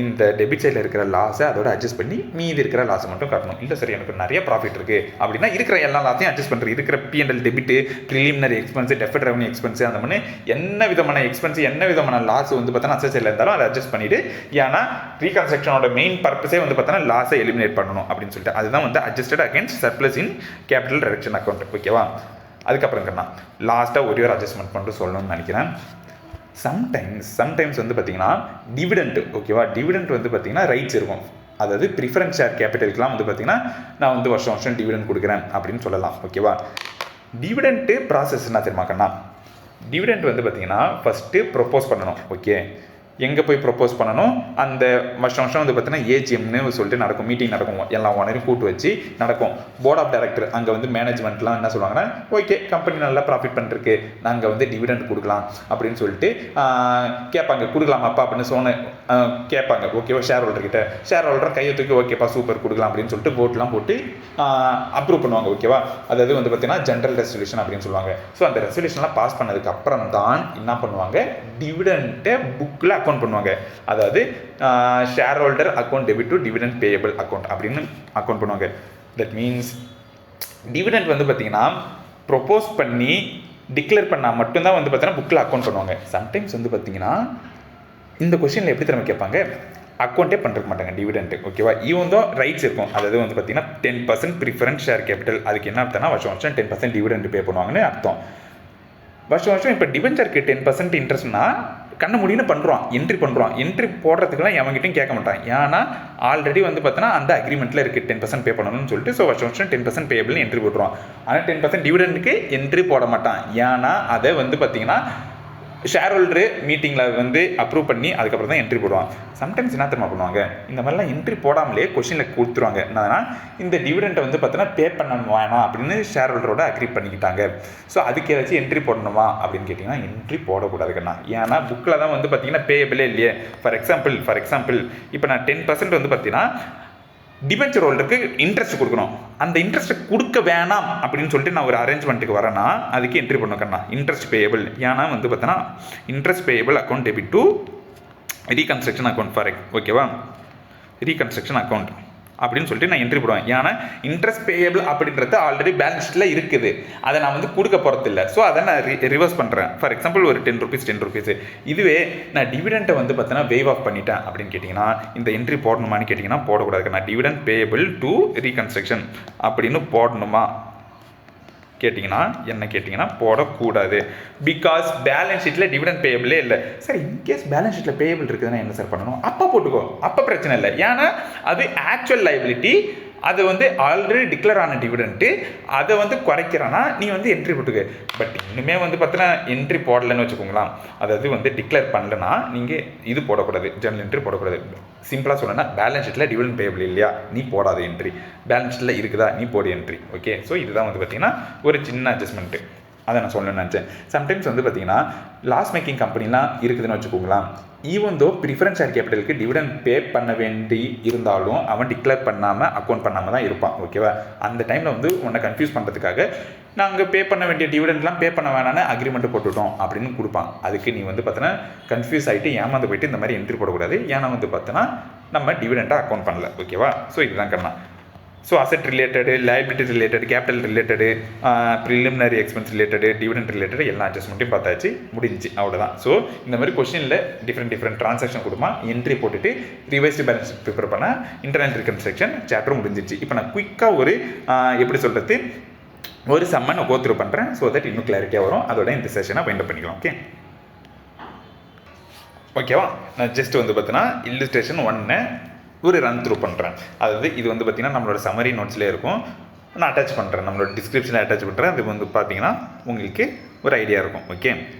இந்த டெபிட் சைடில் இருக்கிற லாஸை அதோட அட்ஜஸ்ட் பண்ணி மீதி இருக்கிற லாஸை மட்டும் காட்டணும். இல்லை சார் எனக்கு நிறைய ப்ராஃபிட் இருக்குது அப்படின்னா இருக்கிற எல்லா லாஸையும் அட்ஜஸ்ட் பண்ணுறது, இருக்கிற P&L debit, preliminary expense, deferred revenue expense, அந்த மாதிரி என்ன விதமான எக்ஸ்பென்ஸ் என்ன விதமான லாஸ் வந்து பார்த்தோன்னா அசட் சைடில் இருந்தாலும் அதை அட்ஜஸ்ட் பண்ணிட்டு, ஏன்னா ரீகன்ஸ்ட்ரக்ஷனோட மெயின் பர்பஸே வந்து பார்த்தோன்னா லாஸை எலிமினேட் பண்ணணும் அப்படின்னு சொல்லிட்டு அதுதான் வந்து அட்ஜஸ்டட் அகேன்ஸ்ட் சர்ப்ளஸ் இன் கேபிட்டல் ரிடக்ஷன் அக்கௌண்ட். ஓகேவா, அதுக்கப்புறம் லாஸ்ட்டாக ஒரு அட்ஜஸ்ட்மெண்ட் பண்ணிட்டு சொல்லணும்னு நினைக்கிறேன். சம்டைம்ஸ் வந்து பார்த்தீங்கன்னா டிவிடெண்ட். ஓகேவா, டிவிடெண்ட் வந்து பார்த்தீங்கன்னா ரைட்ஸ் இருக்கும். அதாவது ப்ரிஃபரன்ஸ் ஷேர் கேபிட்டலுக்குலாம் வந்து பார்த்தீங்கன்னா நான் வந்து வருஷம் டிவிடெண்ட் கொடுக்குறேன் அப்படின்னு சொல்லலாம். ஓகேவா, டிவிடெண்ட்டு ப்ராசஸ் என்ன தெரியுமாக்கண்ணா, டிவிடெண்ட் வந்து பார்த்தீங்கன்னா ஃபஸ்ட்டு ப்ரொப்போஸ் பண்ணணும். ஓகே, எங்கே போய் ப்ரொப்போஸ் பண்ணணும், அந்த வருஷம் வந்து பார்த்தீங்கன்னா ஏஜிஎம்னு சொல்லிட்டு நடக்கும், மீட்டிங் நடக்கும், எல்லா ஓனரையும் கூட்டு வச்சு நடக்கும். போர்ட் ஆஃப் டைரக்டர் அங்கே வந்து மேனேஜ்மெண்ட்லாம் என்ன சொல்லுவாங்கன்னா, ஓகே கம்பெனி நல்லா ப்ராஃபிட் பண்ணிருக்கு, நாங்கள் வந்து டிவிடெண்ட் கொடுக்கலாம் அப்படின்னு சொல்லிட்டு கேட்பாங்க. கொடுக்கலாமாப்பா அப்படின்னு கேட்பாங்க. ஓகேவா, ஷேர் ஹோல்டர் கையை தூக்கி ஓகேப்பா சூப்பர் கொடுக்கலாம் அப்படின்னு சொல்லிட்டு போட்லாம் போட்டு அப்ரூவ் பண்ணுவாங்க. ஓகேவா, அதாவது வந்து பார்த்தீங்கன்னா ஜென்ரல் ரெசல்யூஷன் அப்படின்னு சொல்லுவாங்க. ஸோ அந்த ரெசல்யூஷன்லாம் பாஸ் பண்ணதுக்கு அப்புறம் தான் என்ன பண்ணுவாங்க, டிவிடெண்ட்டை புக்கில் அக்கௌண்ட் பண்ணுவாங்க. அதாவது share holder account debit to dividend payable account அப்படின்னு அக்கௌண்ட் பண்ணுவாங்க. தட் மீன்ஸ் டிவிடெண்ட் வந்து பார்த்தீங்கன்னா ப்ரொப்போஸ் பண்ணி டிக்ளேர் பண்ணால் மட்டும்தான் வந்து பார்த்தீங்கன்னா புக்கில் அக்கௌண்ட் பண்ணுவாங்க. சம்டைம்ஸ் வந்து பார்த்தீங்கன்னா இந்த கொஸ்டினில் எப்படி திரும்ப கேட்பாங்க, அக்கௌண்ட்டே பண்ணுறக்க மாட்டாங்க டிவிடெண்ட். ஓகேவா, ஈவன் தான் ரைட்ஸ் இருக்கும். அதாவது வந்து பார்த்தீங்கன்னா 10% ப்ரிஃபரன்ஸ் ஷேர் கேபிட்டல். அதுக்கு என்ன அர்த்தம்னா வருஷம் 10% டிவிடெண்ட் பே பண்ணுவாங்கன்னு அர்த்தம். வருஷம் இப்போ டிபென்ச்சருக்கு 10% இன்ட்ரெஸ்ட்னா கண்ண முடியும்னு பண்ணுறான், என்ட்ரி பண்ணுறான். என்ட்ரி போடுறதுக்குலாம் எவங்கிட்டையும் கேட்க மாட்டான். ஏன்னா ஆல்ரெடி வந்து பார்த்தோன்னா அந்த அக்ரிமெண்ட்டில் இருக்குது 10% பே பண்ணணும்னு சொல்லிட்டு. ஸோ வருஷம் 10% பேபிள்னு என்ட்ரி போட்டுருவான். ஆனால் 10% டிவிடெண்டுக்கு என்ட்ரி போட மாட்டான். ஏன்னா அதை வந்து பார்த்தீங்கன்னா ஷேர் ஹோல்டரு மீட்டிங்கில் வந்து அப்ரூவ் பண்ணி அதுக்கப்புறம் தான் என்ட்ரி போடுவான். சம்டைம்ஸ் என்ன தெரியுமா பண்ணுவாங்க, இந்த மாதிரிலாம் என்ட்ரி போடாமலே கொஷினில் கொடுத்துருவாங்க. என்னன்னா இந்த டிவிடெண்ட்டை வந்து பார்த்தீங்கன்னா பே பண்ண வேணாம் அப்படின்னு ஷேர் ஹோல்டரோட அக்ரி பண்ணிக்கிட்டாங்க. ஸோ அதுக்கு ஏதாச்சும் என்ட்ரி போடணுமா அப்படின்னு கேட்டிங்கன்னா என்ட்ரி போடக்கூடாதுங்கண்ணா. ஏன்னா புக்கில் தான் வந்து பார்த்தீங்கன்னா பேயபிளே இல்லையே. ஃபார் எக்ஸாம்பிள் இப்போ நான் 10% வந்து பார்த்தீங்கன்னா டிபென்ச்சர் ஹோல்டருக்கு இன்ட்ரெஸ்ட் கொடுக்கணும். அந்த இன்ட்ரெஸ்ட் கொடுக்க வேணாம் அப்படின்னு சொல்லிட்டு நான் ஒரு அரேஞ்ச்மெண்ட்டுக்கு வரேன்னா அதுக்கு என்ட்ரி பண்ணுக்கண்ணா இன்ட்ரெஸ்ட் பேயபிள். ஏன்னா வந்து பார்த்தோன்னா interest payable account debit to reconstruction account for ஓகேவா, ரீகன்ஸ்ட்ரக்ஷன் அக்கௌண்ட் அப்படின்னு சொல்லிட்டு நான் என்ட்ரி போடுவேன். ஏன்னா இன்ட்ரெஸ்ட் பேயபிள் அப்படின்றது ஆல்ரெடி பேலன்ஸ் ஷீட்டில் இருக்குது, அதை நான் வந்து கொடுக்க போகிறது இல்லை. ஸோ அதை நான் ரிவர்ஸ் பண்ணுறேன். ஃபார் எக்ஸாம்பிள் ஒரு 10 rupees. இதுவே நான் டிவிடெண்ட்டை வந்து பார்த்தீங்கன்னா வேவ் ஆஃப் பண்ணிட்டேன் அப்படின்னு கேட்டிங்கன்னா இந்த என்ட்ரி போடணுமான்னு கேட்டிங்கன்னா போடக்கூடாது. நான் டிவிடெண்ட் பேயபிள் டு ரீகன்ஸ்ட்ரக்ஷன் அப்படின்னு போடணுமா கேட்டிங்கன்னா போடக்கூடாது. பிகாஸ் பேலன்ஸ் ஷீட்டில் டிவிடெண்ட் பேயபிளே இல்லை. சார் இன்கேஸ் பேலன்ஸ் ஷீட்டில் பேயபிள் இருக்குதுன்னா என்ன சார் பண்ணணும், அப்போ போட்டுக்கோ, அப்போ பிரச்சனை இல்லை. ஏன்னா அது ஆக்சுவல் லைபிலிட்டி, அது வந்து ஆல்ரெடி டிக்ளேர் ஆன டிவிடெண்ட்டு, அதை வந்து குறைக்கிறான்னா நீ வந்து என்ட்ரி போட்டுக்க. பட் இன்னுமே வந்து பார்த்தீங்கன்னா என்ட்ரி போடலைன்னு வச்சுக்கோங்களேன், அதாவது வந்து டிக்ளேர் பண்ணலன்னா நீங்கள் இது போடக்கூடாது, ஜெர்னல் என்ட்ரி போடக்கூடாது. சிம்பிளாக சொல்லணும்னா பேலன்ஸ் ஷீட்டில் டிவிடெண்ட் பேயபிள் இல்லையா, நீ போடாத என்ட்ரி. பேலன்ஸ் ஷீட்டில் இருக்குதா, நீ போடு என்ட்ரி. ஓகே, ஸோ இதுதான் வந்து பார்த்தீங்கன்னா ஒரு சின்ன அட்ஜஸ்ட்மெண்ட்டு, அதை நான் சொல்லணும்னு நினச்சேன். சம்டைம்ஸ் வந்து பார்த்தீங்கன்னா லாஸ் மேக்கிங் கம்பெனிலாம் இருக்குதுன்னு வச்சுக்கோங்களேன், ஈவன் தோ ப்ரிஃபரன்ஸ் ஷேர் கேபிட்டலுக்கு டிவிடெண்ட் பே பண்ண வேண்டி இருந்தாலும் அவன் டிக்ளேர் பண்ணாமல் அக்கௌண்ட் பண்ணாமல் தான் இருப்பான். ஓகேவா, அந்த டைமில் வந்து உன்னை கன்ஃபியூஸ் பண்ணுறதுக்காக நாங்கள் பே பண்ண வேண்டிய டிவிடெண்ட்லாம் பே பண்ண வேணான்னு அக்ரிமெண்ட் போட்டுவிட்டோம் அப்படின்னு கொடுப்பான். அதுக்கு நீ வந்து பார்த்தோன்னா கன்ஃபியூஸ் ஆகிட்டு ஏமாந்து போயிட்டு இந்த மாதிரி என்ட்ரி போடக்கூடாது. ஏன்னா வந்து பார்த்தோன்னா நம்ம டிவிடெண்ட்டாக அக்கௌண்ட் பண்ணல. ஓகேவா, ஸோ இதுதான் கண்ணா. So asset related, liability related, capital related, preliminary expense related, dividend related எல்லா அட்ஜஸ்ட்மெண்ட்டையும் பார்த்தாச்சு, முடிஞ்சு அவ்வளோதான். ஸோ இந்த மாதிரி கொஸ்டினில் டிஃப்ரெண்ட் ட்ரான்சாக்ஷன் கொடுமா, என்ட்ரி போட்டுட்டு ரிவைஸ்டு பேலன்ஸ் ப்ரிப்பேர் பண்ண இன்டர்னல் ரீகன்ஸ்ட்ரக்ஷன் சாப்டர் முடிஞ்சிச்சு. இப்போ நான் குயிக்காக ஒரு எப்படி சொல்கிறது ஒரு சம்மன் நான் கோத்ரூ பண்ணுறேன். ஸோ தட் இன்னும் கிளாரிட்டியாக வரும். அதோட இந்த செஷனை வைண்ட் அப் பண்ணிக்கலாம். ஓகேவா, நான் ஜஸ்ட் வந்து பார்த்தீங்கன்னா இல்லுஸ்ட்ரேஷன் 1 ஒரு ரன் த்ரூ பண்ணுறேன். அதாவது இது வந்து பார்த்திங்கன்னா நம்மளோட சம்மரி நோட்ஸ்லேயே இருக்கும், நான் அட்டாச் பண்ணுறேன், நம்மளோட டிஸ்கிரிப்ஷனில் அட்டாச் பண்ணுறேன். அது வந்து பார்த்தீங்கன்னா உங்களுக்கு ஒரு ஐடியா இருக்கும். ஓகே,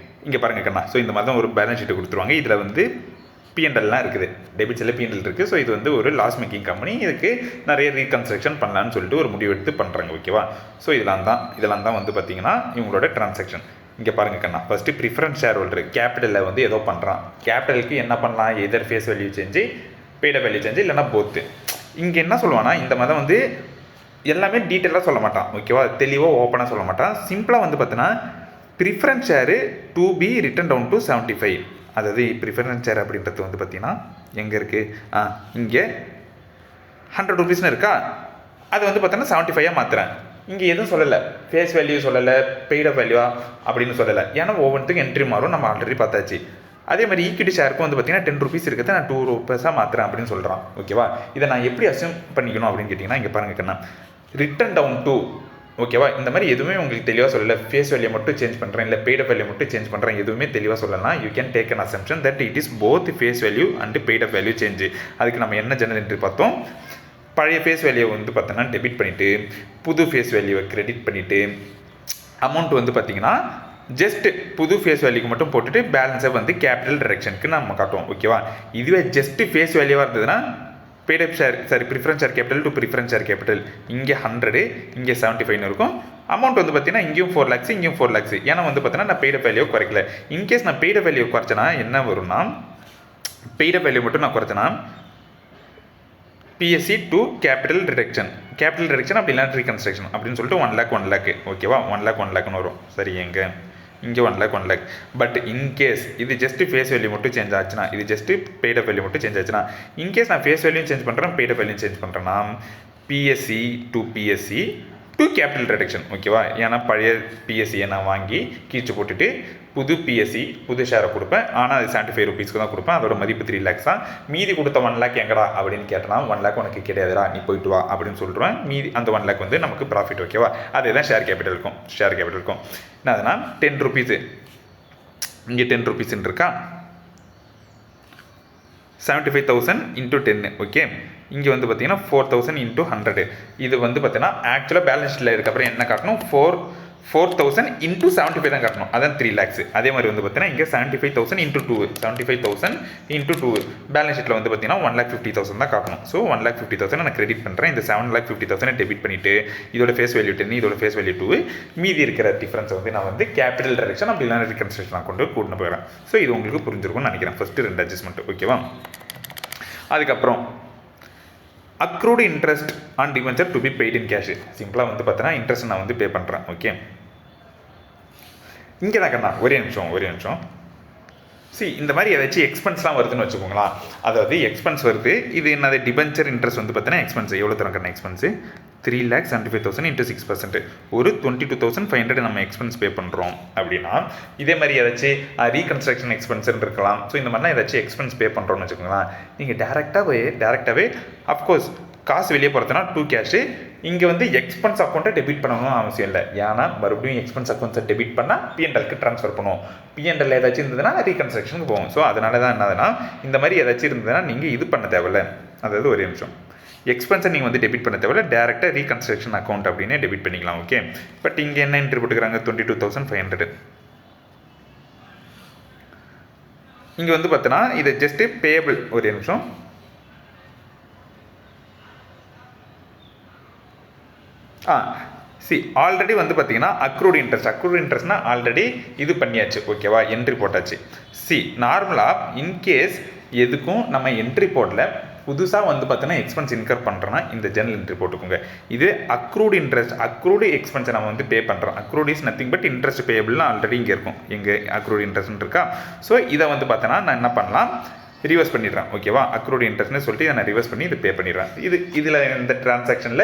இங்கே பாருங்கள் கண்ணா. ஸோ இந்த மாதிரி தான் ஒரு பேலன்ஸ் ஷீட்டு கொடுத்துருவாங்க. இதில் வந்து P&Lலாம் இருக்குது, டெபிட் சைடில் P&L இருக்குது. ஸோ இது வந்து ஒரு லாஸ் மேக்கிங் கம்பெனி, இதுக்கு நிறைய ரீகன்ஸ்ட்ரக்ஷன் பண்ணலான்னு சொல்லிட்டு ஒரு முடிவு எடுத்து பண்ணுறாங்க. ஓகேவா, ஸோ இதெல்லாம் தான் வந்து பார்த்திங்கன்னா இவங்களோட டிரான்சாக்ஷன். இங்கே பாருங்கள் கண்ணா, ஃபஸ்ட்டு ப்ரிஃபரன்ஸ் ஷேர் ஹோல்டர் கேபிட்டலில் வந்து ஏதோ பண்ணுறான். கேபிட்டலுக்கு என்ன பண்ணலாம், எதர் ஃபேஸ் வேல்யூ செஞ்சு பெய்ட வேல்யூ செஞ்சு இல்லைன்னா போத்து. இங்கே என்ன சொல்லுவான்னா இந்த மாதிரி வந்து எல்லாமே டீட்டெயிலாக சொல்ல மாட்டான். ஓகேவா, தெளிவாக ஓப்பனாக சொல்ல மாட்டான். சிம்பிளாக வந்து பார்த்தீங்கன்னா preference share to be written down to 75. அதாவது ப்ரிஃபரன்ஸ் ஷேர் அப்படின்றது வந்து பார்த்தீங்கன்னா எங்கே இருக்குது, இங்கே 100 rupeesனு இருக்கா, அது வந்து பார்த்தீங்கன்னா 75 மாற்றுறேன். இங்கே எதுவும் சொல்லலை, ஃபேஸ் வேல்யூ சொல்லலை, பெய்ட வேல்யூவா அப்படின்னு சொல்லலை. ஏன்னா ஒவ்வொன்றுத்துக்கும் என்ட்ரி மாறும், நம்ம ஆல்ரெடி பார்த்தாச்சு. அதே மாதிரி ஈக்விட்டி ஷேருக்கும் வந்து பார்த்தீங்கன்னா 10 rupees இருக்கிறத நான் 2 rupees மாற்றுறேன் அப்படின்னு சொல்கிறான். ஓகேவா, இதை நான் எப்படி அஸ்யூம் பண்ணிக்கணும் அப்படின்னு கேட்டிங்கன்னா இங்கே பாருங்க கண்ணா, ரிட்டன் டவுன் டு. ஓகேவா, இந்த மாதிரி எதுவுமே உங்களுக்கு தெளிவாக சொல்லலை, ஃபேஸ் வேல்யூ மட்டும் சேஞ்ச் பண்ணுறேன் இல்லை பெய்ட வேல்யூ மட்டும் சேஞ்ச் பண்ணுறேன், எதுவுமே தெளிவாக சொல்லலாம். You can take an assumption that it is both face value and paid value change. அதுக்கு நம்ம என்ன ஜெனரல் என்ட்ரி பார்த்தோம், பழைய ஃபேஸ் வேல்யூவை வந்து பார்த்தோன்னா டெபிட் பண்ணிவிட்டு புது ஃபேஸ் வேல்யூவை கிரெடிட் பண்ணிவிட்டு அமௌண்ட் வந்து பார்த்திங்கன்னா ஜஸ்ட் புது ஃபேஸ் வேல்யூக்கு மட்டும் போட்டுட்டு பேலன்ஸை வந்து கேபிட்டல் டிரெக்ஷனுக்கு நம்ம காட்டுவோம். ஓகேவா, இதுவே ஜஸ்ட் ஃபேஸ் வேல்யூவாக இருந்ததுன்னா paid-up share preference share capital to preference share capital, இங்கே 100 இங்கே 75 இருக்கும். அமௌண்ட் வந்து பார்த்தீங்கன்னா இங்கேயும் 4 lakhs இங்கேயும் 4 lakhs. ஏன்னா வந்து பார்த்தீங்கன்னா நான் பெய்டப் வேல்யூ குறைக்கல. இன்கேஸ் நான் பெய்டப் வேல்யூ குறைச்சேன்னா என்ன வரும்னா, பெய்டப் வேல்யூ மட்டும் நான் குறைச்சேன்னா PSC டு கேபிட்டல் டிடக்ஷன் அப்படி இல்லை ரீகன்ஸ்ட்ரக்ஷன் அப்படின்னு சொல்லிட்டு 1 lakh. ஓகேவா, 1 lakh வரும். சரி, இங்கே 1 lakh. பட் இன்கேஸ் இது ஜஸ்ட் ஃபேஸ் வேல்யூ மட்டும் சேஞ்ச் ஆச்சுன்னா, இது ஜஸ்ட் பெய்டப் வேல்யூ மட்டும் சேஞ்ச் ஆச்சுன்னா, இன்கேஸ் நான் ஃபேஸ் வேல்யூ சேஞ்ச் பண்ணுறேன் பெய்டப் வேல்யூ சேஞ்ச் பண்ணுறேன்னா PSC to PSC to capital reduction. ஓகேவா? ஏன்னா பழைய பிஎஸ்சியை நான் வாங்கி கீழ்ச்சி போட்டுட்டு புது பிஎஸ்சி புது ஷேரை கொடுப்பேன். ஆனால் அது 75 rupeesக்கு தான் கொடுப்பேன். அதோட மதிப்பு 3 lakhs தான். மீதி கொடுத்த 1 lakh எங்கடா அப்படின்னு கேட்டனா 1 lakh உனக்கு கிடையாதுடா, நீ போயிட்டு வா அப்படின்னு சொல்லிடுவேன். மீதி அந்த 1 lakh வந்து நமக்கு ப்ராஃபிட். ஓகேவா? அதே தான் ஷேர் கேபிட்டல் இருக்கும். ஷேர் கேபிட்டல் இருக்கும். என்னதுன்னா 10 rupees, இங்கே 10 rupees இருக்கா, 75,000 into 10. ஓகே, இங்கே வந்து பார்த்தீங்கன்னா 4,000 into 100. இது வந்து பார்த்தீங்கன்னா ஆக்சுவலாக பேலன்ஸ் ஷீட்டில் இருக்க அப்புறம் என்ன காட்டணும், 4,000 into 75 தான் காட்டணும். அதான் 3 lakhs. அதே மாதிரி வந்து பார்த்தீங்கன்னா இங்கே 75,000 into 2, 75,000 into 2 பேலன்ஸ் ஷீட்டில் வந்து பார்த்தீங்கன்னா 1,50,000 தான் காட்டணும். ஸோ 1,50,000 நான் கிரெடிட் பண்ணுறேன். இந்த 7,50,000 டெபிட் பண்ணிவிட்டு இதோட ஃபேஸ் வேல்யூ 10, இதோட ஃபேஸ் வேல்யூ 2, மீதி இருக்கிற டிஃபரன்ஸ் வந்து நான் வந்து கேபிட்டல் டைரக்ஷன் அப்படி இல்லைனா ரீகன்ஸ்ட்ரக்ஷன் கொண்டு கூட்டின்னு போகிறேன். ஸோ இது உங்களுக்கு புரிஞ்சிருக்கும்னு நினைக்கிறேன். First 2 adjustment. ஓகேவா? அதுக்கப்புறம் accrued interest on debenture to be paid in cash. சிம்பிளாக வந்து பார்த்தீங்கன்னா இன்ட்ரெஸ்ட் நான் வந்து பே பண்ணுறேன். ஓகே, இங்கே தான் கண்ணா ஒரே நிமிஷம். இந்த மாதிரி ஏதாச்சும் எக்ஸ்பென்ஸ்லாம் வருதுன்னு வச்சுக்கோங்களா. அதாவது எக்ஸ்பென்ஸ் வருது, இது என்னது டிபென்ச்சர் இன்ட்ரெஸ்ட் வந்து பார்த்தீங்கன்னா எக்ஸ்பென்ஸ் எவ்வளோ தரம் கண்ணா எக்ஸ்பென்ஸு 3,75,000 into 6%, ஒரு 22,500 நம்ம எக்ஸ்பென்ஸ் பே பண்ணுறோம் அப்படின்னா, இதே மாதிரி ஏதாச்சும் ரீகன்ஸ்ட்ரக்ஷன் எக்ஸ்பென்ஸ்ன்னு இருக்கலாம். ஸோ இந்த மாதிரிலாம் ஏதாச்சும் எக்ஸ்பென்ஸ் பே பண்ணுறோம்னு வச்சுக்கோங்களேன். நீங்கள் டேரெக்டாகவே அஃப்கோர்ஸ் காசு வெளியே போகிறதுனா 2 cash. இங்கே வந்து எக்ஸ்பென்ஸ் அக்கௌண்ட்டை டெபிட் பண்ணணும்னு அவசியம் இல்லை. ஏன்னா மறுபடியும் எக்ஸ்பென்ஸ் அக்கௌண்ட்ஸை டெபிட் பண்ணால் பிஎன்எல்க்கு ட்ரான்ஸ்ஃபர் பண்ணுவோம். பிஎன்எல் ஏதாச்சும் இருந்ததுன்னா ரீகன்ஸ்ட்ரக்ஷனுக்கு போகும். ஸோ அதனால தான் என்னதுன்னா இந்த மாதிரி ஏதாச்சும் இருந்ததுன்னா நீங்கள் இது பண்ண தேவையில்ல. அதாவது ஒரே நிமிஷம், எக்ஸ்பென்ஸை நீங்கள் வந்து டெபிட் பண்ண தேவையில்ல, டேரெக்டாக ரீகன்ஸ்ட்ரக்ஷன் அக்கௌண்ட் அப்படின்னே டெபிட் பண்ணிக்கலாம். ஓகே, பட் இங்கே என்ன என்ட்ரி போட்டுக்கிறாங்க 22,500. இங்கே வந்து பார்த்தோன்னா இது ஜஸ்ட்டு பேபிள். ஒரே நிமிஷம், ஆல்ரெடி வந்து பார்த்தீங்கன்னா அக்ரூட் இன்ட்ரெஸ்ட்னா ஆல்ரெடி இது பண்ணியாச்சு. ஓகேவா? என்ட்ரி போட்டாச்சு. நார்மலாக இன்கேஸ் எதுக்கும் நம்ம என்ட்ரி போடல, புதுசாக வந்து பார்த்தீங்கன்னா எக்ஸ்பென்ஸ் இன்கர் பண்ணுறோன்னா இந்த ஜெர்னல் என்ட்ரி போட்டுக்கோங்க. இது அக்ரூட் இன்ட்ரெஸ்ட், அக்ரூடு எக்ஸ்பென்ஸை நம்ம வந்து பே பண்ணுறோம். Accrued is nothing but interest பேபிள்னு ஆல்ரெடி இங்கே இருக்கும். எங்கே அக்ரூட் இன்ட்ரெஸ்ட் இருக்கா. ஸோ இதை வந்து பார்த்தோன்னா நான் என்ன பண்ணலாம், ரிவர்ஸ் பண்ணிடுறேன். ஓகேவா? அக்ரூட் இன்ட்ரெஸ்ட்னு சொல்லிட்டு இதை நான் ரிவர்ஸ் பண்ணி இது பே பண்ணிடுறேன். இதில் இந்த டிரான்சாக்ஷனில்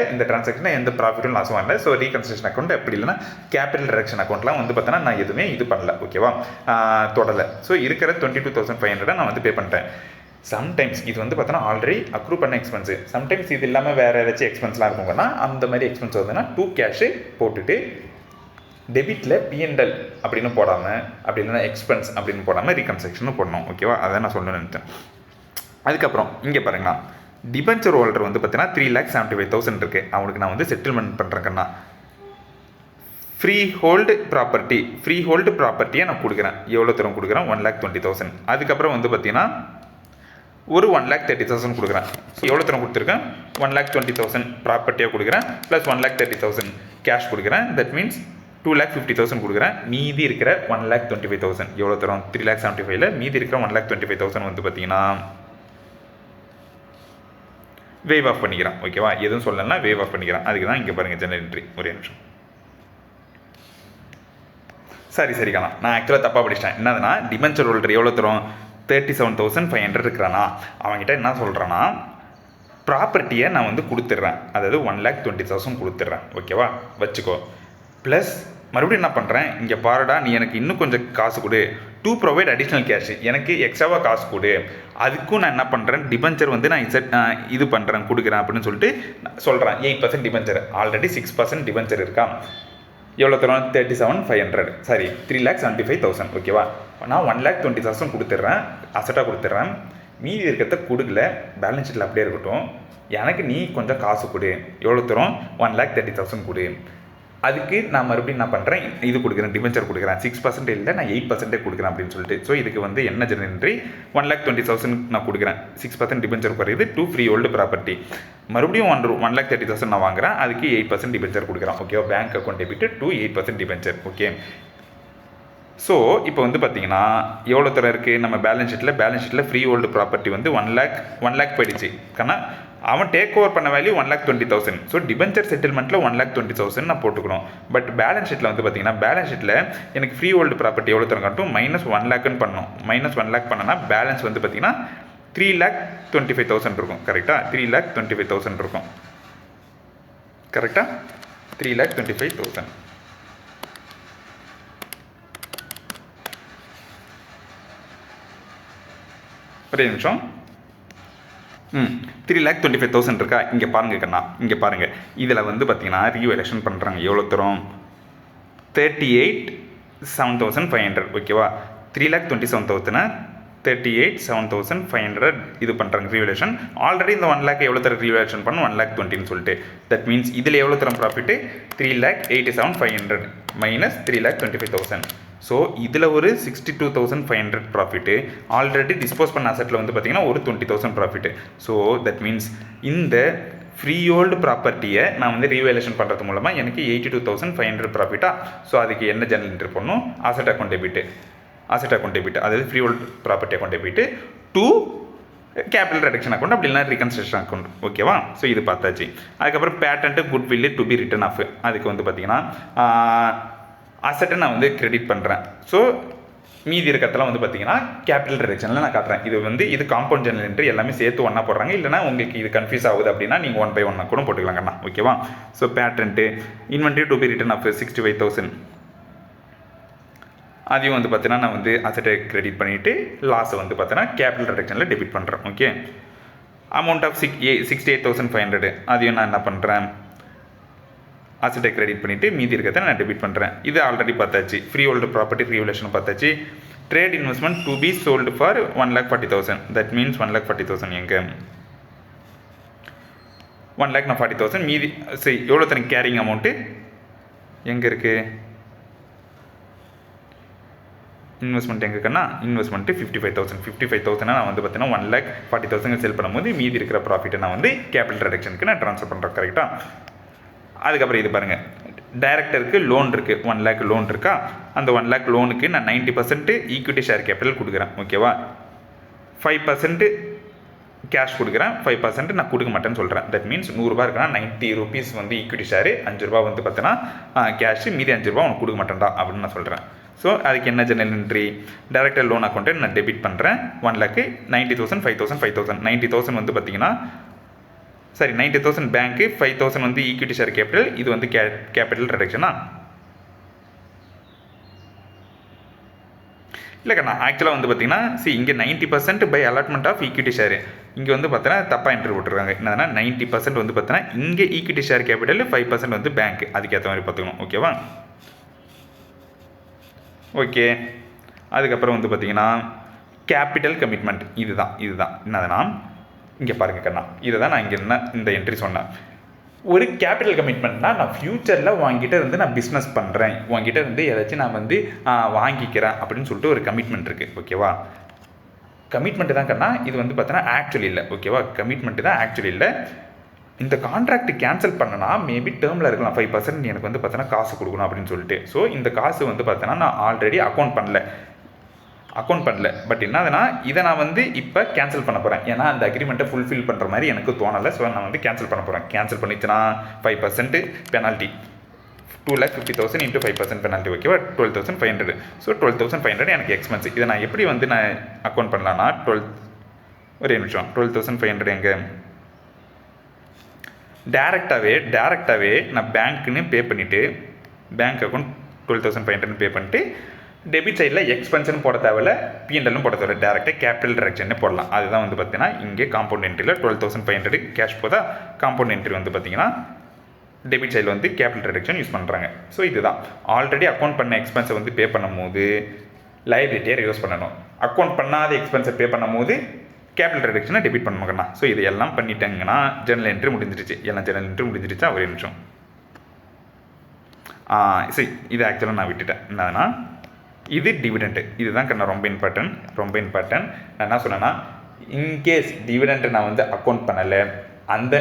எந்த ப்ராஃபிட்டும் லாஸும் வரல. ஸோ ரீகன்ஸ்ட்ரக்ஷன் அக்கௌண்ட் எப்படி இல்லைன்னா கேபிட்டல் டைரக்ஷன் அக்கௌண்ட்லாம் வந்து பார்த்தோன்னா நான் எதுவுமே இது பண்ணல. ஓகேவா? தொடலை. ஸோ இருக்கிற 22,500 நான் வந்து பே பண்ணிட்டேன். சம்டைம்ஸ் இது வந்து பார்த்தோன்னா ஆல்ரெடி அக்ரூ பண்ண எக்ஸ்பென்ஸு. சம்டைம்ஸ் இது இல்லாமல் வேறு ஏதாச்சும் எக்ஸ்பென்ஸ்லாம் இருக்குங்கன்னா அந்த மாதிரி எக்ஸ்பென்ஸ் வருதுன்னா 2 cash போட்டுட்டு டெபிட்டில் பிஎன்எல் அப்படின்னு போடாமல், அப்படி இல்லைன்னா எக்ஸ்பென்ஸ் அப்படின்னு போடாமல் ரீகன்ஸ்ட்ரக்ஷனும் போடணும். ஓகேவா? அதை நான் சொல்லணும்னு நினைச்சேன். அதுக்கப்புறம் இங்கே பாருங்கண்ணா, டிபென்ச்சர் ஹோல்டர் வந்து பார்த்தீங்கன்னா 3,75,000 இருக்குது. அவனுக்கு நான் வந்து செட்டில்மெண்ட் பண்ணுறேங்கண்ணா. ஃப்ரீ ஹோல்டு ப்ராப்பர்ட்டியை நான் கொடுக்குறேன். எவ்வளோ தரம் கொடுக்குறேன், 1,20,000. அதுக்கப்புறம் வந்து பார்த்தீங்கன்னா ஒரு 1,30,000 கொடுக்குறேன். எவ்வளோ தரம் கொடுத்துருக்கேன், 1,20,000 ப்ராப்பர்ட்டியாக கொடுக்குறேன், ப்ளஸ் 1,30,000 கேஷ் கொடுக்குறேன். தட் மீன்ஸ் 2,50,000 கொடுக்குறேன். மீதி இருக்கிற 1,25,000 எவ்வளோ தரும், 3,75,000 மீதி இருக்கிற 1,25,000 வந்து பார்த்தீங்கன்னா வேவ் ஆஃப் பண்ணிக்கிறேன். ஓகேவா? எதுவும் சொல்லலைன்னா வேவ் ஆஃப் பண்ணிக்கிறேன். அதுக்கு தான் இங்கே பாருங்கள் ஜெனரல் என்ட்ரி. ஒரே நிமிஷம். சரிக்காண்ணா, நான் ஆக்சுவலாக தப்பாக படிச்சிட்டேன். என்னதுன்னா டிபென்ச்சர் ஹோல்டர் எவ்வளோ தரும், 37,500 இருக்கிறானா. அவங்ககிட்ட என்ன சொல்கிறேன்னா ப்ராப்பர்ட்டியை நான் வந்து கொடுத்துட்றேன். அதாவது 1,20,000 கொடுத்துட்றேன். ஓகேவா? வச்சுக்கோ. ப்ளஸ் மறுபடியும் என்ன பண்ணுறேன், இங்கே பாருடா, நீ எனக்கு இன்னும் கொஞ்சம் காசு கொடு, டு ப்ரொவைட் அடிஷ்னல் கேஷ், எனக்கு எக்ஸ்ட்ராவாக காசு கொடு. அதுக்கும் நான் என்ன பண்ணுறேன், டிபென்ச்சர் வந்து நான் இது பண்ணுறேன், கொடுக்குறேன் அப்படின்னு சொல்லிட்டு சொல்கிறேன். 8% டிபென்ச்சர், ஆல்ரெடி 6% டிபென்ச்சர் இருக்கா. எவ்வளோ தரும், 37,500, சாரி 3,75,000. ஓகேவா? நான் 1,20,000 கொடுத்துட்றேன், அசட்டாக கொடுத்துட்றேன். மீதி இருக்கிறத கொடுக்கல, பேலன்ஸ் ஷீட்டில் அப்படியே இருக்கட்டும். எனக்கு நீ கொஞ்சம் காசு கொடு, எவ்வளோ தரும், 1,30,000 கொடு. அதுக்கு நான் மறுபடியும் என்ன பண்ணுறேன், இது கொடுக்குறேன், டிபென்ச்சர் கொடுக்குறேன். 6% இல்லை, நான் 8% கொடுக்குறேன் அப்படின்னு சொல்லிட்டு. ஸோ இதுக்கு வந்து என்ன ஜெனரல் என்ட்ரி, 1,20,000 நான் கொடுக்குறேன். 6% டிபென்ச்சர் குறையுது, 2 ஃப்ரீ ஹோல்டு ப்ராப்பர்ட்டி. மறுபடியும் 1,30,000 நான் வாங்குறேன். அதுக்கு 8% டிபென்ச்சர் கொடுக்குறேன். ஓகேவா? Bank account debit 8% debenture. Okay. So இப்போ வந்து பார்த்தீங்கன்னா எவ்வளோ தரம் இருக்குது நம்ம பேலன்ஸ் ஷீட்டில் ஃப்ரீ ஹோல்டு ப்ராப்பர்ட்டி வந்து 1 lakh போயிடுச்சு. ஆனால் அவன் டேக் ஓவர் பண்ண வேல்யூ 1,20,000. ஸோ டிபென்ச்சர் செட்டில்மெண்ட்டில் 1,20,000 நான் போட்டுக்கணும். பட் பேலன்ஸ் ஷீட்டில் வந்து பார்த்தீங்கன்னா பேலன்ஸ் ஷீட்டில் எனக்கு ஃப்ரீ ஹோல்டு ப்ராப்பர்ட்டி எவ்வளோ தரம் காட்டும், -1 lakhன்னு பண்ணணும். -1 lakh பண்ணனா பேலன்ஸ் வந்து பார்த்தீங்கன்னா 3,25,000 இருக்கும். கரெக்டாக 3,25,000 இருக்கும். கரெக்டாக 3,25,000. ஒரே நிமிஷம். 3,25,000 இருக்கா? இங்கே பாருங்க கண்ணா, இங்கே பாருங்கள். இதில் வந்து பார்த்தீங்கன்னா ரீவேல்யூஷன் பண்ணுறாங்க. எவ்வளோ தரும்? 38,7,500. ஓகேவா? 3,27,000 38,7,500 இது பண்ணுறாங்க ரீவேல்யூஷன். ஆல்ரெடி இந்த 1 lakh எவ்வளோ தர ரீவேல்யூஷன் பண்ண 1,20,000 சொல்லிட்டு. தட் மீன்ஸ் இதில் எவ்வளோ தரம் ப்ராஃபிட்டு? 3,87,500 மைனஸ் 3,25,000. ஸோ இதில் ஒரு 62,500 ப்ராஃபிட்டு. ஆல்ரெடி டிஸ்போஸ் பண்ண அசெட்டில் வந்து பார்த்தீங்கன்னா ஒரு 20,000 ப்ராஃபிட்டு. ஸோ தட் மீன்ஸ் இந்த ஃப்ரீஹோல்டு ப்ராப்பர்ட்டியை நான் வந்து ரீவேல்யூஷன் பண்ணுறது மூலமாக எனக்கு 82,500 ப்ராஃபிட்டா. ஸோ அதுக்கு என்ன ஜெனரல் என்ட்ரி பண்ணணும்? அசெட் அக்கௌண்ட் டெபிட், அதாவது freehold property account debit to capital reduction account, அப்படி இல்லைனா ரீகன்ஸ்ட்ரக்ஷன் அக்கௌண்ட். ஓகேவா? ஸோ இது பார்த்தாச்சு. அதுக்கப்புறம் patent goodwill to be written off. அதுக்கு வந்து பார்த்தீங்கன்னா அசட்டை நான் வந்து கிரெடிட் பண்ணுறேன். ஸோ மீதி இருக்கிறதெல்லாம் வந்து பார்த்தீங்கன்னா கேபிட்டல் ரிடக்ஷனில் நான் காட்டுறேன். இது காம்பவுண்ட் ஜெனரல் என்ட்ரி எல்லாமே சேர்த்து ஒன்றா போடுறாங்க. இல்லைனா உங்களுக்கு இது கன்ஃபியூஸ் ஆகுது அப்படின்னா நீங்கள் 1 by 1 கூட போட்டுக்கலாங்கண்ணா. ஓகேவா? So patent inventory to be written off 65,000. அதையும் வந்து பார்த்தீங்கன்னா நான் வந்து அசட்டை கிரெடிட் பண்ணிவிட்டு லாஸை வந்து பார்த்தீங்கன்னா கேபிட்டல் ரிடக்ஷனில் டெபிட் பண்ணுறேன். ஓகே. அமௌண்ட் ஆஃப் 68,500 அதையும் நான் என்ன பண்ணுறேன்? அசட்டை கிரெடிட் பண்ணிவிட்டு மீதி இருக்கிறத நான் டெபிட் பண்ணுறேன். இது ஆல்ரெடி பார்த்தாச்சு. ஃப்ரீஹோல்டு ப்ராப்பர்ட்டி ரீவேல்யூஷன் பார்த்தாச்சு. Trade investment to be sold for 1,40,000. That means 1,40,000 எங்கே? 1,40,000 மீதி. சரி, எவ்வளோ தரீங்க கேரிங் அமௌண்ட்டு? எங்கே இருக்குது? இன்வெஸ்ட்மெண்ட் எங்கேன்னா இன்வெஸ்ட்மெண்ட்டு 55,000. 55,000 நான் வந்து பார்த்தீங்கன்னா 1,40,000 செல் பண்ணும்போது மீதி இருக்கிற ப்ராஃபிட்டை நான் வந்து கேபிட்டல் ரிடக்ஷனுக்கு நான் ட்ரான்ஸ்ஃபர் பண்ணுறேன். கரெக்டாக? அதுக்கப்புறம் இது பாருங்கள், டைரக்டருக்கு லோன் இருக்குது. 1 lakh லோன் இருக்கா? அந்த 1 lakh லோனுக்கு நான் 90% ஈக்விட்டி ஷேர் கேபிட்டல் கொடுக்குறேன். ஓகேவா? 5% கேஷ் கொடுக்குறேன், 5% நான் கொடுக்க மாட்டேன்னு சொல்கிறேன். தட் மீன்ஸ் 100 ரூபா இருக்குன்னா 90 rupees வந்து ஈக்விட்டி ஷேரு, 5 ரூபா வந்து பார்த்தீங்கன்னா கேஷு, மீதி 5 ரூபா உனக்கு கொடுக்க மாட்டேன்டா அப்படின்னு நான் சொல்கிறேன். ஸோ அதுக்கு என்ன ஜெனரல் என்ட்ரி? டைரக்டர் லோன் அக்கௌண்ட்டை நான் டெபிட் பண்ணுறேன். 1 lakh 90,000 5,000 5,000 90,000 வந்து பார்த்தீங்கன்னா 90,000 பேங்க்கு, 5,000 வந்து ஈக்விட்டி ஷேர் கேபிட்டல். இது வந்து கேபிட்டல் ரிடக்ஷனா? இல்லைக்கண்ணா, ஆக்சுவலாக வந்து பார்த்தீங்கன்னா இங்கே 90% by allotment of equity share. இங்கே வந்து பார்த்தீங்கன்னா தப்பாக என்ட்ரி போட்டுருக்காங்க. என்னதுன்னா 90% வந்து பார்த்தீங்கன்னா இங்கே ஈக்விட்டி ஷேர் கேபிட்டல், 5% வந்து பேங்க். அதுக்கேற்ற மாதிரி பார்த்துக்கணும். ஓகேவா? ஓகே. அதுக்கப்புறம் வந்து பார்த்தீங்கன்னா கேபிட்டல் கமிட்மெண்ட். இதுதான் என்னதுன்னா இங்கே பாருங்கள் கண்ணா, இதை தான் நான் இங்கே இந்த என்ட்ரி சொன்னேன். ஒரு கேபிட்டல் கமிட்மெண்ட்னா நான் ஃப்யூச்சரில் உங்ககிட்ட இருந்து நான் பிஸ்னஸ் பண்ணுறேன், உங்ககிட்ட இருந்து ஏதாச்சும் நான் வந்து வாங்கிக்கிறேன் அப்படின்னு சொல்லிட்டு ஒரு கமிட்மெண்ட் இருக்குது. ஓகேவா? கமிட்மெண்ட்டு தான் கண்ணா. இது வந்து பார்த்தீங்கன்னா ஆக்சுவலி இல்லை. ஓகேவா? கமிட்மெண்ட்டு தான் ஆக்சுவலி இல்லை. இந்த கான்ட்ராக்ட் கேன்சல் பண்ணனா மேபி டேர்மில் இருக்கலாம். 5% எனக்கு வந்து பார்த்தீங்கன்னா காசு கொடுக்கணும் அப்படின்னு சொல்லிட்டு. ஸோ இந்த காசு வந்து பார்த்தீங்கன்னா நான் ஆல்ரெடி அக்கௌண்ட் பண்ணல. பட் என்னதுன்னா இதை நான் வந்து இப்போ கேன்சல் பண்ண போகிறேன். ஏன்னா அந்த அக்ரிமெண்ட்டை ஃபுல்ஃபில் பண்ணுற மாதிரி எனக்கு தோணலை. ஸோ நான் வந்து கேன்சல் பண்ண போகிறேன். கேன்சல் பண்ணிச்சுன்னா 5% பெனால்ட்டி, 2,50,000 into 5% பெனால்ட்டி. ஓகேவா? 12,500. ஸோ 12,500 எனக்கு எக்ஸ்பென்ஸ். இதை நான் எப்படி வந்து நான் அக்கௌண்ட் பண்ணலான்னா ஒரே நிமிஷம். 12,500 எங்கே? டேரெக்டாகவே நான் பேங்க்குன்னு பே பண்ணிவிட்டு, பேங்க் அக்கௌண்ட் 12,500 பே பண்ணிட்டு டெபிட் சைடில் எக்ஸ்பென்ஷன் போட தேவையில்ல, P&L போட தேவையில்ல, டேரெக்டாக கேபிட்டல் ரிடக்ஷன் போடலாம். அதுதான் வந்து பார்த்தீங்கன்னா இங்கே காம்பவுண்ட் என்ட்ரியில் 12,500 கேஷ் போதா. காம்பவுண்ட் என்ட்ரி வந்து பார்த்தீங்கன்னா டெபிட் சைடில் வந்து கேபிட்டல் ரிடக்ஷன் யூஸ் பண்ணுறாங்க. ஸோ இதுதான் ஆல்ரெடி அக்கௌண்ட் பண்ண எக்ஸ்பென்ஸை வந்து பே பண்ணும்போது லைபிலிட்டியை ரியூஸ் பண்ணணும். அக்கௌண்ட் பண்ணாத எக்ஸ்பென்ஸை பே பண்ணும்போது கேபிட்டல் ரிடக்ஷனை டெபிட் பண்ணணுங்கண்ணா. ஸோ இது எல்லாம் பண்ணிட்டாங்கன்னா ஜெனரல் என்ட்ரி முடிஞ்சிருச்சு. ஜெனரல் என்ட்ரி முடிஞ்சிருச்சா? ஒரே நிமிஷம். சரி, இது ஆக்சுவலாக நான் விட்டுட்டேன். என்னன்னா இது டிவிடெண்ட்டு. இதுதான் கண்ணா ரொம்ப இம்பார்ட்டன்ட். நான் என்ன சொன்னேன்னா இன்கேஸ் டிவிடெண்ட்டு நான் வந்து அக்கௌண்ட் பண்ணலை,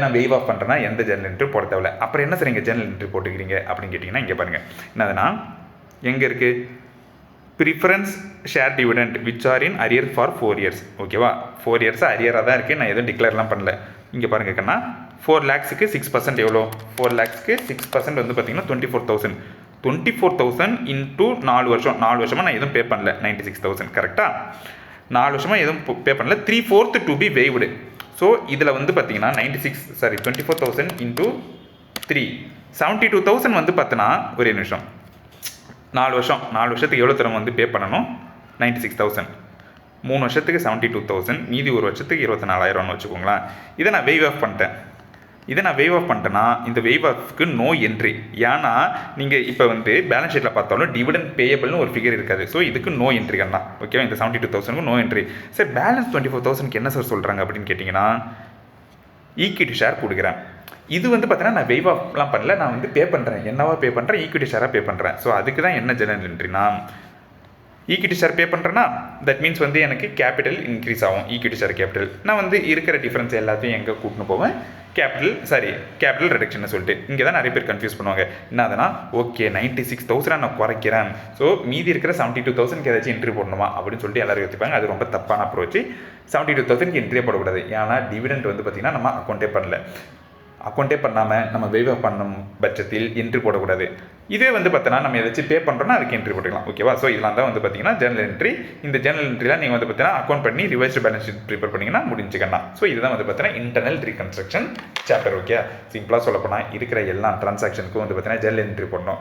நான் வெய்வ் ஆஃப் பண்ணுறேன்னா எந்த ஜெனரல் என்ட்ரி போட தேவையில்ல. அப்புறம் என்ன சார் இங்கே ஜெனரல் என்ட்ரி போட்டுக்கிறீங்க அப்படின்னு கேட்டிங்கன்னா இங்கே பாருங்கள். என்னதுன்னா எங்கே இருக்குது? Preference share dividend which are in arrear for 4 years. ஓகேவா? 4 years அரியராக தான் இருக்குது. நான் எதுவும் டிக்ளேர்லாம் பண்ணல. இங்கே பாருங்கள் கண்ணா, 4 lakhsக்கு 6% எவ்வளோ? 4 lakhsக்கு 6% வந்து பார்த்தீங்கன்னா 24,000. 24,000 இன்ட்டு 4 வருஷம். 4 வருஷமாக நான் எதுவும் பே பண்ணல. 96,000. கரெக்டாக? 4 வருஷமாக எதுவும் பே பண்ணல. 3/4 டு பி வெய்வ்டு. ஸோ இதில் வந்து பார்த்தீங்கன்னா 24,000 இன்ட்டு 3 72,000 வந்து பார்த்தோன்னா ஒரே நிமிஷம் 4 வருஷத்துக்கு எவ்வளோ தரம் வந்து பே பண்ணணும் 96,000 3 வருஷத்துக்கு 72,000 மீதி ஒரு வருஷத்துக்கு 24,000 வச்சுக்கோங்களேன். இதை நான் வெய்வ் ஆஃப் பண்ணிட்டேன்னா இந்த வெய்வ் ஆஃப்க்கு நோ என்ட்ரி. ஏன்னா நீங்கள் இப்போ வந்து பேலன்ஸ் ஷீட்டில் பார்த்தாலும் டிவிடெண்ட் பேயபிள்னு ஒரு ஃபிகர் இருக்காது. ஸோ இதுக்கு நோ என்ட்ரி கண்ணா. ஓகேவா, இந்த 72,000க்கு நோ என்ட்ரி. சார் பேலன்ஸ் 24,000க்கு என்ன சார் சொல்கிறாங்க அப்படின்னு கேட்டிங்கன்னா ஈக்விட்டி ஷேர் கொடுக்குறேன். இது வந்து பார்த்தீங்கன்னா நான் வெய்வ் ஆஃப்லாம் பண்ணல, நான் வந்து பே பண்ணுறேன். என்னவா பே பண்ணுறேன், ஈக்விட்டி ஷேராக பே பண்ணுறேன். ஸோ அதுக்கு தான் என்ன ஜெனரல் என்ட்ரினா ஈக்விட்டி ஷேர் பே பண்ணுறேன்னா தட் மீன்ஸ் வந்து எனக்கு கேபிட்டல் இன்க்ரீஸ் ஆகும். ஈக்விட்டி ஷேர் கேபிட்டல் நான் வந்து இருக்கிற டிஃப்ரென்ஸ் எல்லாத்தையும் எங்கே கூட்டின்னு போவேன், கேபிட்டல் ரிடக்ஷன் சொல்லிட்டு. இங்கே தான் நிறைய பேர் கன்ஃபியூஸ் பண்ணுவாங்க. என்ன அதனால் ஓகே 96,000 நான் குறைக்கிறேன், ஸோ மீதி இருக்கிற 72,000க்கு ஏதாச்சும் என்ட்ரி போடணுமா அப்படின்னு சொல்லிட்டு எல்லாரும் யோசிப்பாங்க. அது ரொம்ப தப்பான அப்ரோச். 72,000க்கு என்ட்ரியே போடக்கூடாது. ஏன்னா டிவிடெண்ட் வந்து பார்த்திங்கன்னா நம்ம அக்கௌண்ட்டே பண்ணாமல் நம்ம வெய்வ் ஆஃப் பண்ணும் பட்சத்தில் என்ட்ரி போடக்கூடாது. இதே வந்து பார்த்தீங்கன்னா நம்ம ஏதாச்சும் பே பண்ணுறோன்னா அதுக்கு என்ட்ரி போட்டுக்கலாம். ஓகேவா, ஸோ இதெல்லாம் தான் வந்து பார்த்தீங்கன்னா ஜெர்னல் என்ட்ரி. இந்த ஜெர்னல் என்ட்ரிலாம் நீங்கள் வந்து பார்த்தீங்கன்னா அக்கௌண்ட் பண்ணி ரிவைஸ்டு பேலன்ஸ் ஷீட் ப்ரிப்பேர் பண்ணிங்கன்னா முடிஞ்சுக்கண்ணா. ஸோ இதுதான் வந்து பார்த்தீங்கன்னா இன்டர்னல் ரீகன்ஸ்ட்ரக்ஷன் சாப்டர். ஓகே, சிம்பிளாக சொல்ல போனால் இருக்கிற எல்லா ட்ரான்சாக்ஷனுக்கும் வந்து பார்த்தீங்கன்னா ஜெர்னல் என்ட்ரி போடணும்.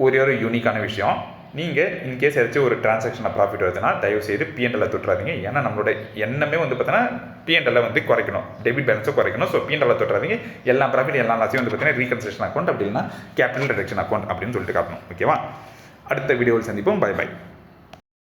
ஒரு யூனிக்கான விஷயம், நீங்கள் இன்கேஸ் ஏதாச்சும் ஒரு டிரான்சாக்ஷனில் ப்ராஃபிட் வருதுன்னா தயவுசெய்து P&L தொட்டுறாதீங்க. ஏன்னா நம்மளோட எண்ணமே வந்து பார்த்தீங்கன்னா P&L வந்து குறைக்கணும், டெபிட் பேலன்ஸை குறைக்கணும். So P&L தொட்டுறாதீங்க. எல்லா ப்ராஃபிட் எல்லா லாஸையும் வந்து பார்த்தீங்கன்னா ரீகன்ஸ்ட்ரக்ஷன் அக்கௌண்ட் அப்படின்னா கேபிட்டல் ரிடக்ஷன் அக்கௌண்ட் அப்படின்னு சொல்லிட்டு காட்டணும். ஓகேவா, அடுத்த வீடியோவில் சந்திப்போம். பை.